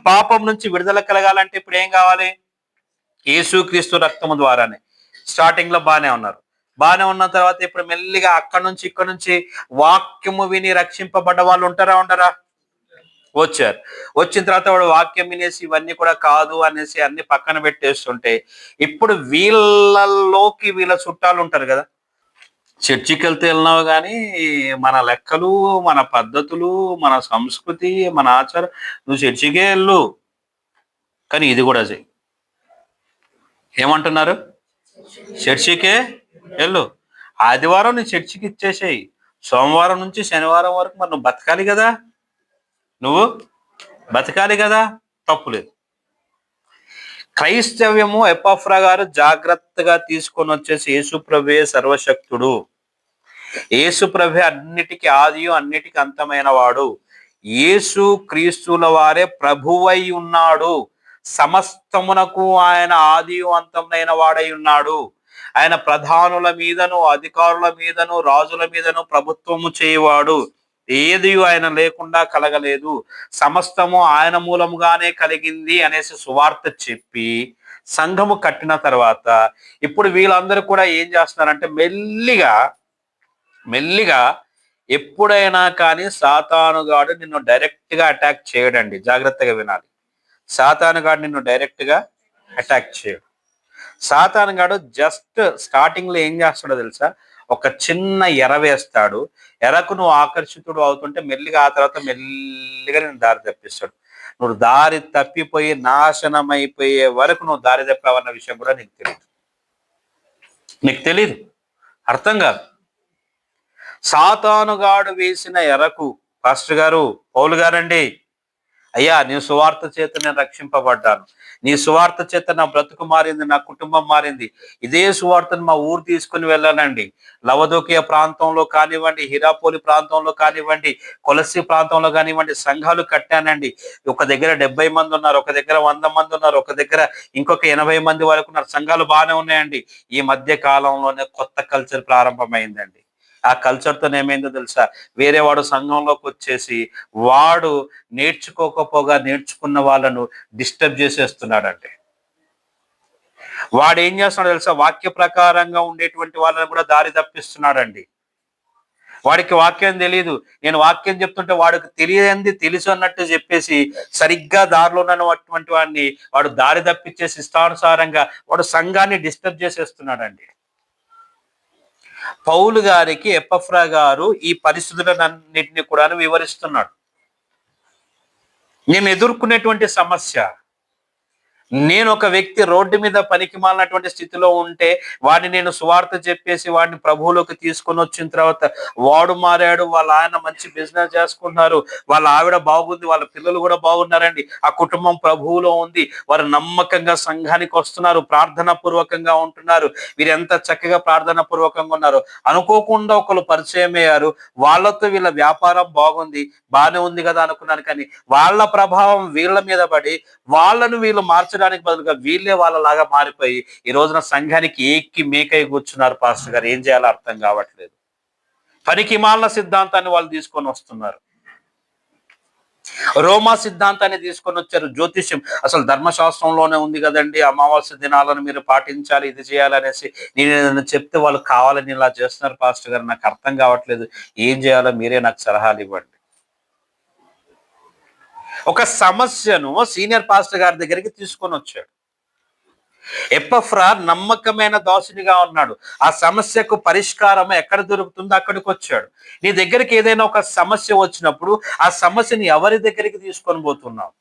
పాపం నుంచి విడుదల కలగాలంటే ఇప్పుడు ఏం కావాలి? యేసుక్రీస్తు రక్తము ద్వారానే. స్టార్టింగ్ లో బాగానే ఉన్నారు, బాగానే ఉన్న తర్వాత ఇప్పుడు మెల్లిగా అక్కడ నుంచి ఇక్కడ నుంచి వాక్యము విని రక్షింపబడ్డ వాళ్ళు ఉండరా? వచ్చారు. వచ్చిన తర్వాత వాడు వాక్యం వినేసి ఇవన్నీ కూడా కాదు అనేసి అన్ని పక్కన పెట్టేస్తుంటే ఇప్పుడు వీళ్ళలోకి వీళ్ళ చుట్టాలు ఉంటారు కదా. చర్చికి వెళ్తే వెళ్ళినావు కానీ మన లెక్కలు, మన పద్ధతులు, మన సంస్కృతి, మన ఆచారం, నువ్వు చర్చికే వెళ్ళు, కానీ ఇది కూడా చెయ్యి. ఏమంటున్నారు? చర్చికే వెళ్ళు. ఆదివారం నీ చర్చికి ఇచ్చేసేయి, సోమవారం నుంచి శనివారం వరకు మరి నువ్వు బతకాలి కదా, నువ్వు బతకాలి కదా, తప్పులేదు. క్రైస్తవ్యము ఎపఫ్రా గారు జాగ్రత్తగా తీసుకొని వచ్చేసి యేసుప్రభే సర్వశక్తుడు, యేసుప్రభే అన్నిటికీ ఆదియు అన్నిటికీ అంతమైన వాడు, యేసు క్రీస్తుల వారే ప్రభువై ఉన్నాడు, సమస్తమునకు ఆయన ఆదియు అంతమైన వాడై ఉన్నాడు, ఆయన ప్రధానుల మీదను అధికారుల మీదను రాజుల మీదను ప్రభుత్వము చేయవాడు, ఏది ఆయన లేకుండా కలగలేదు, సమస్తము ఆయన మూలముగానే కలిగింది అనేసి సువార్త చెప్పి సంఘము కట్టిన తర్వాత ఇప్పుడు వీళ్ళందరూ కూడా ఏం చేస్తున్నారంటే మెల్లిగా ఎప్పుడైనా కానీ సాతానుగాడు నిన్ను డైరెక్ట్ గా అటాక్ చేయడండి, జాగ్రత్తగా వినాలి. సాతానుగాడు నిన్ను డైరెక్ట్ గా అటాక్ చేయడు. సాతానుగాడు జస్ట్ స్టార్టింగ్ లో ఏం చేస్తాడో తెలుసా? ఒక చిన్న ఎర వేస్తాడు, ఎరకు నువ్వు ఆకర్షితుడు అవుతుంటే మెల్లిగా ఆ తర్వాత మెల్లిగా నేను దారి తప్పిస్తాడు. నువ్వు దారి తప్పిపోయి నాశనం అయిపోయే వరకు నువ్వు దారి తప్పావన్న విషయం కూడా నీకు తెలియదు, అర్థం కాదు. సాతానుగాడు వేసిన ఎరకు, పాస్టర్ గారు, పౌలు గారండి, అయ్యా నీ సువార్త చేత నేను రక్షింపబడ్డాను, నీ సువార్త చేత నా బ్రతుకు మారింది, నా కుటుంబం మారింది, ఇదే సువార్తను మా ఊరు తీసుకుని వెళ్ళాలండి. లవదోకియా ప్రాంతంలో కానివ్వండి, హిరాపోలి ప్రాంతంలో కానివ్వండి, కొలసి ప్రాంతంలో కానివ్వండి సంఘాలు కట్టానండి. ఒక దగ్గర 70 మంది ఉన్నారు, ఒక దగ్గర 100 మంది ఉన్నారు, ఒక దగ్గర ఇంకొక 80 మంది వరకు ఉన్నారు. సంఘాలు బాగానే ఉన్నాయండి. ఈ మధ్య కాలంలోనే కొత్త కల్చర్ ప్రారంభమైందండి. ఆ కల్చర్తో ఏమైందో తెలుసా? వేరే వాడు సంఘంలోకి వచ్చేసి వాడు నేర్చుకోకపోగా నేర్చుకున్న వాళ్ళను డిస్టర్బ్ చేసేస్తున్నాడంటే, వాడు ఏం చేస్తున్నాడు తెలుసా? వాక్య ప్రకారంగా ఉండేటువంటి వాళ్ళని కూడా దారి తప్పిస్తున్నాడండి. వాడికి వాక్యం తెలియదు, నేను వాక్యం చెప్తుంటే వాడికి తెలియంది తెలుసు అన్నట్టు చెప్పేసి సరిగ్గా దారిలో ఉన్నటువంటి వాడిని వాడు దారి తప్పించేసి ఇష్టానుసారంగా వాడు సంఘాన్ని డిస్టర్బ్ చేసేస్తున్నాడండి. పౌలు గారికి ఎపఫ్రా గారు ఈ పరిస్థితులన్నింటినీ కూడా వివరిస్తున్నాడు. నేను ఎదుర్కొనేటువంటి సమస్య, నేను ఒక వ్యక్తి రోడ్డు మీద పనికి మాలినటువంటి స్థితిలో ఉంటే వాడిని నేను సువార్త చెప్పేసి వాడిని ప్రభువులోకి తీసుకొని వచ్చిన తర్వాత వాడు మారాడు, వాళ్ళ ఆయన మంచి బిజినెస్ చేసుకుంటున్నారు, వాళ్ళ ఆవిడ బాగుంది, వాళ్ళ పిల్లలు కూడా బాగున్నారండి, ఆ కుటుంబం ప్రభువులో ఉంది, వారు నమ్మకంగా సంఘానికి వస్తున్నారు, ప్రార్థనా పూర్వకంగా ఉంటున్నారు, వీరు ఎంత చక్కగా ప్రార్థనా పూర్వకంగా ఉన్నారు. అనుకోకుండా ఒకరు పరిచయం అయ్యారు, వాళ్ళతో వీళ్ళ వ్యాపారం బాగుంది, బాగానే ఉంది కదా అనుకున్నాను, కానీ వాళ్ళ ప్రభావం వీళ్ళ మీద పడి వాళ్ళను వీళ్ళు మార్చడానికి బదులుగా వీళ్ళే వాళ్ళలాగా మారిపోయి ఈ రోజున సంఘానికి ఏక్కి మేకై కూర్చున్నారు. పాస్టర్ గారు ఏం చేయాలో అర్థం కావట్లేదు. పనికి మాలిన సిద్ధాంతాన్ని వాళ్ళు తీసుకొని వస్తున్నారు, రోమా సిద్ధాంతాన్ని తీసుకొని వచ్చారు. జ్యోతిష్యం అసలు ధర్మశాస్త్రంలోనే ఉంది కదండి, అమావాస్య దినాలను మీరు పాటించాలి, ఇది చేయాలనేసి నేను చెప్తే వాళ్ళు కావాలని ఇలా చేస్తున్నారు. పాస్టర్ గారు నాకు అర్థం కావట్లేదు, ఏం చేయాలో మీరే నాకు సలహాలు ఇవ్వండి. ఒక సమస్యను సీనియర్ పాస్టర్ గారి దగ్గరికి తీసుకొని వచ్చాడు. ఎపఫ్రా నమ్మకమైన దాసునిగా ఉన్నాడు. ఆ సమస్యకు పరిష్కారం ఎక్కడ దొరుకుతుందో అక్కడికి వచ్చాడు. నీ దగ్గరికి ఏదైనా ఒక సమస్య వచ్చినప్పుడు ఆ సమస్యని ఎవరి దగ్గరికి తీసుకొని పోతున్నావు?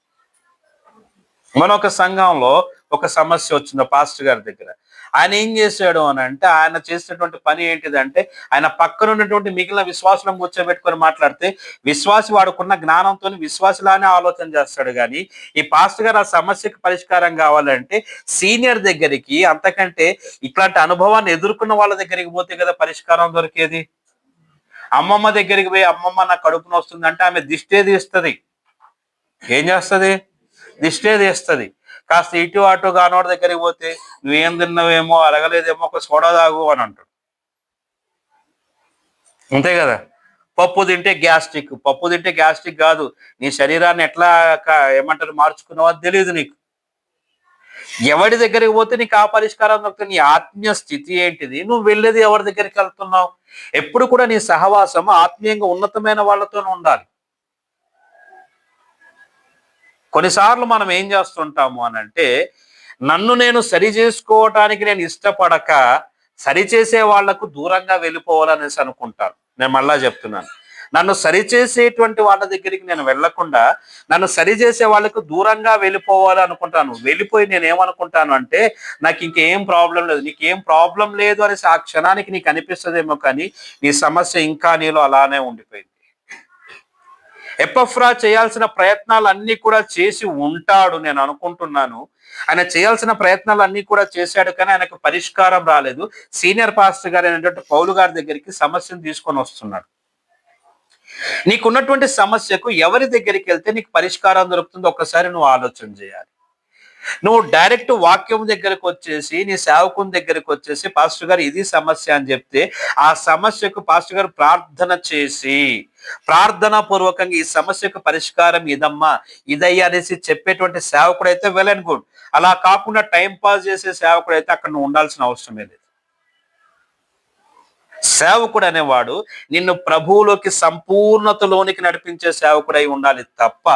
మన ఒక సంఘంలో ఒక సమస్య వచ్చింది పాస్టర్ గారి దగ్గర. ఆయన ఏం చేశాడు అని అంటే, ఆయన చేసినటువంటి పని ఏంటిదంటే, ఆయన పక్కన ఉన్నటువంటి మిగిలిన విశ్వాసులను కూర్చోబెట్టుకొని మాట్లాడితే, విశ్వాసి వాడుకున్న జ్ఞానంతో విశ్వాసులానే ఆలోచన చేస్తాడు. కానీ ఈ పాస్టర్ గారు ఆ సమస్యకు పరిష్కారం కావాలంటే సీనియర్ దగ్గరికి, అంతకంటే ఇట్లాంటి అనుభవాన్ని ఎదుర్కొన్న వాళ్ళ దగ్గరికి పోతే కదా పరిష్కారం దొరికేది. అమ్మమ్మ దగ్గరికి పోయి, అమ్మమ్మ నాకు కడుపు నొస్తుందంటే ఆమె దిష్టే తీస్తుంది. ఏం చేస్తుంది? దిష్టే తీస్తుంది. కాస్త ఇటు అటు కానోడి దగ్గరికి పోతే, నువ్వేం తిన్నావేమో, అరగలేదేమో, ఒక సోడా తాగు అని అంటాడు. అంతే కదా. పప్పు తింటే గ్యాస్ట్రిక్. పప్పు తింటే గ్యాస్ట్రిక్ కాదు, నీ శరీరాన్ని ఎట్లా ఏమంటారు మార్చుకున్నావో తెలియదు నీకు. ఎవరి దగ్గరికి పోతే నీకు ఆ పరిష్కారం దొరుకుతుంది. నీ ఆత్మీయ స్థితి ఏంటిది? నువ్వు వెళ్ళేది ఎవరి దగ్గరికి వెళ్తున్నావు? ఎప్పుడు కూడా నీ సహవాసం ఆత్మీయంగా ఉన్నతమైన వాళ్ళతోనే ఉండాలి. కొన్నిసార్లు మనం ఏం చేస్తుంటాము అని అంటే, నన్ను నేను సరి చేసుకోవటానికి నేను ఇష్టపడక సరిచేసే వాళ్లకు దూరంగా వెళ్ళిపోవాలనేసి అనుకుంటాను. నేను మళ్ళా చెప్తున్నాను, నన్ను సరిచేసేటువంటి వాళ్ళ దగ్గరికి నేను వెళ్లకుండా నన్ను సరిచేసే వాళ్ళకు దూరంగా వెళ్ళిపోవాలి అనుకుంటాను. వెళ్ళిపోయి నేను ఏమనుకుంటాను అంటే, నాకు ఇంకేం ప్రాబ్లం లేదు. నీకేం ప్రాబ్లం లేదు అనేసి ఆ క్షణానికి నీకు అనిపిస్తుందేమో, కానీ నీ సమస్య ఇంకా నీలో అలానే ఉండిపోయింది. ఎపఫ్రా చేయాల్సిన ప్రయత్నాలు అన్ని కూడా చేసి ఉంటాడు, నేను అనుకుంటున్నాను. ఆయన చేయాల్సిన ప్రయత్నాలు అన్ని కూడా చేశాడు, కానీ ఆయనకు పరిష్కారం రాలేదు. సీనియర్ పాస్టర్ గారు అయినటువంటి పౌలు గారి దగ్గరికి సమస్యను తీసుకొని వస్తున్నాడు. నీకున్నటువంటి సమస్యకు ఎవరి దగ్గరికి వెళ్తే నీకు పరిష్కారం దొరుకుతుందో ఒక్కసారి నువ్వు ఆలోచన చేయాలి. నువ్వు డైరెక్ట్ వాక్యం దగ్గరకు వచ్చేసి, నీ సేవకుని దగ్గరకు వచ్చేసి, పాస్టర్ గారు ఇది సమస్య అని చెప్తే, ఆ సమస్యకు పాస్టర్ గారు ప్రార్థన చేసి, ప్రార్థనా పూర్వకంగా ఈ సమస్యకు పరిష్కారం ఇదమ్మా, ఇదయ్యా అనేసి చెప్పేటువంటి సేవకుడు అయితే వెల్ అండ్ గుడ్. అలా కాకుండా టైం పాస్ చేసే సేవకుడు అయితే అక్కడ నువ్వు ఉండాల్సిన అవసరమే లేదు. సేవకుడు అనేవాడు నిన్ను ప్రభువులోకి సంపూర్ణతలోనికి నడిపించే సేవకుడై ఉండాలి తప్ప,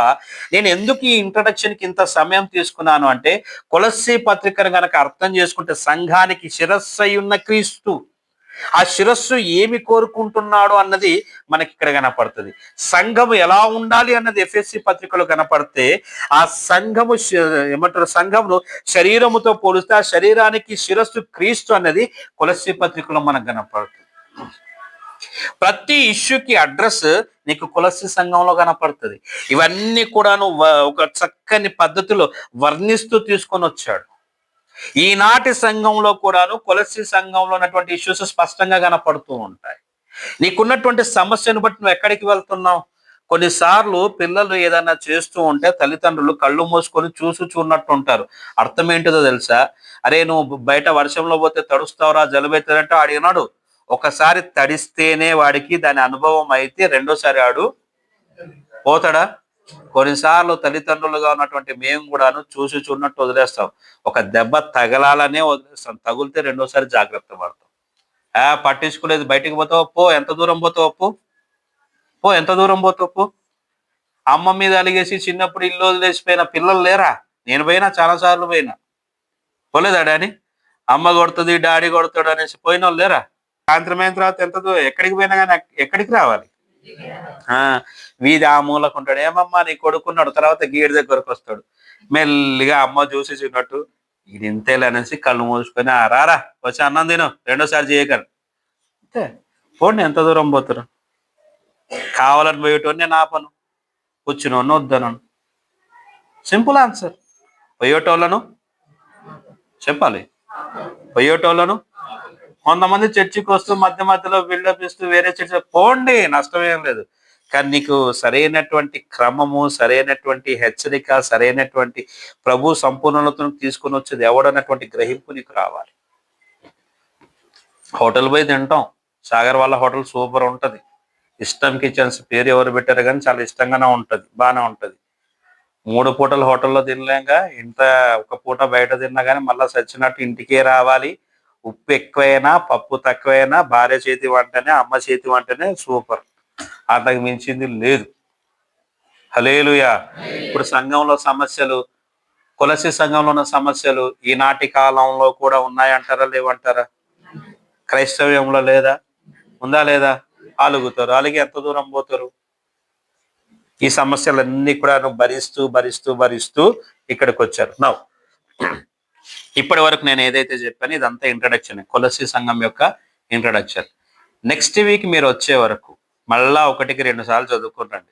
నేను ఎందుకు ఈ ఇంట్రడక్షన్ కి ఇంత సమయం తీసుకున్నాను అంటే, కొలస్సీ పత్రికను గనక అర్థం చేసుకుంటే, సంఘానికి శిరస్సు అయి ఉన్న క్రీస్తు, ఆ శిరస్సు ఏమి కోరుకుంటున్నాడు అన్నది మనకి ఇక్కడ కనపడుతుంది. సంఘము ఎలా ఉండాలి అన్నది ఎఫెసీ పత్రికలో కనపడితే, ఆ సంఘము ఏమంటారు, సంఘమును శరీరముతో పోలిస్తే ఆ శరీరానికి శిరస్సు క్రీస్తు అన్నది కొలస్సీ పత్రికలో మనకు కనపడుతుంది. ప్రతి ఇష్యూకి అడ్రస్ నీకు కొలస్సీ సంఘంలో కనపడుతుంది. ఇవన్నీ కూడాను ఒక చక్కని పద్ధతిలో వర్ణిస్తూ తీసుకొని వచ్చాడు. ఈనాటి సంఘంలో కూడాను కొలస్సీ సంఘంలో ఉన్నటువంటి ఇష్యూస్ స్పష్టంగా కనపడుతూ ఉంటాయి. నీకున్నటువంటి సమస్యను బట్టి నువ్వు ఎక్కడికి వెళ్తున్నావు? కొన్నిసార్లు పిల్లలు ఏదైనా చేస్తూ ఉంటే తల్లిదండ్రులు కళ్ళు మూసుకొని చూన్నట్టు ఉంటారు. అర్థం ఏంటిదో తెలుసా? అరే, నువ్వు బయట వర్షంలో పోతే తడుస్తావురా, జలుబెత్తారంటే అడిగినాడు. ఒకసారి తడిస్తేనే వాడికి దాని అనుభవం అయితే రెండోసారి ఆడు పోతాడా? కొన్నిసార్లు తల్లిదండ్రులుగా ఉన్నటువంటి మేము కూడాను చూన్నట్టు వదిలేస్తాం. ఒక దెబ్బ తగలాలనే వదిలేస్తాం. తగిలితే రెండోసారి జాగ్రత్త పడతాం. పట్టించుకోలేదు, బయటికి పోతావు పో, ఎంత దూరం పోతావు పో, ఎంత దూరం పోతావు పో. అమ్మ మీద అలిగేసి చిన్నప్పుడు ఇల్లు వదిలేసిపోయిన పిల్లలు లేరా? నేను పోయినా, చాలాసార్లు పోయినా. పోలేదా డాడీ? అమ్మ కొడుతుంది, డాడీ కొడతాడు అనేసి పోయిన వాళ్ళు లేరా? సాయంత్రం అయిన తర్వాత ఎక్కడికి పోయినా కానీ ఎక్కడికి రావాలి? వీధి ఆ మూలకు ఉంటాడు. ఏమమ్మా నీ కొడుకున్నాడు, తర్వాత గేటు దగ్గరకు వస్తాడు. మెల్లిగా అమ్మ చూసి చిన్నట్టు ఇది ఇంతేలే అనేసి కళ్ళు మూసుకొని, రారా వచ్చి అన్నం తిను, రెండోసారి చేయగలరు. అంతే. పోండి, ఎంత దూరం పోతారు? కావాలని పోయేటోని నేను ఆపను, కూర్చుని వద్దను. Simple answer. పోయేటోళ్ళను చెప్పాలి, పోయేటోళ్ళను. కొంతమంది చర్చికి వస్తూ మధ్య మధ్యలో బిల్డప్ ఇస్తూ వేరే చర్చ పోండి, నష్టం ఏం లేదు. కానీ నీకు సరైనటువంటి క్రమము, సరైనటువంటి హెచ్చరిక, సరైనటువంటి ప్రభు సంపూర్ణతను తీసుకొని వచ్చేది ఎవడన్నటువంటి గ్రహింపు నీకు రావాలి. హోటల్ పోయి తింటాం, సాగర్ వాళ్ళ హోటల్ సూపర్ ఉంటది. ఇష్టం కిచెన్స్ పేరు ఎవరు పెట్టారు కానీ చాలా ఇష్టంగానే ఉంటది, బాగానే ఉంటది. 3 పూటలు హోటల్లో తినలేక ఇంత ఒక పూట బయట తిన్నా కానీ మళ్ళా సచ్చినట్టు ఇంటికే రావాలి. ఉప్పు ఎక్కువైనా, పప్పు తక్కువైనా, భార్య చేతి వంటనే, అమ్మ చేతి వంటనే సూపర్. అంతకు మించింది లేదు. హల్లెలూయా. ఇప్పుడు సంఘంలో సమస్యలు, కొలసి సంఘంలో ఉన్న సమస్యలు ఈనాటి కాలంలో కూడా ఉన్నాయంటారా లేవంటారా? క్రైస్తవ్యంలో లేదా? ఉందా లేదా? అలుగుతారు. అలిగి ఎంత దూరం పోతారు? ఈ సమస్యలన్నీ కూడా భరిస్తూ భరిస్తూ భరిస్తూ ఇక్కడికి వచ్చారు. నౌ ఇప్పటి వరకు నేను ఏదైతే చెప్పానో ఇదంతా ఇంట్రడక్షన్, కొలసి సంఘం యొక్క ఇంట్రడక్షన్. నెక్స్ట్ వీక్ మీరు వచ్చే వరకు మళ్ళా 1కి 2 సార్లు చదువుకోండి.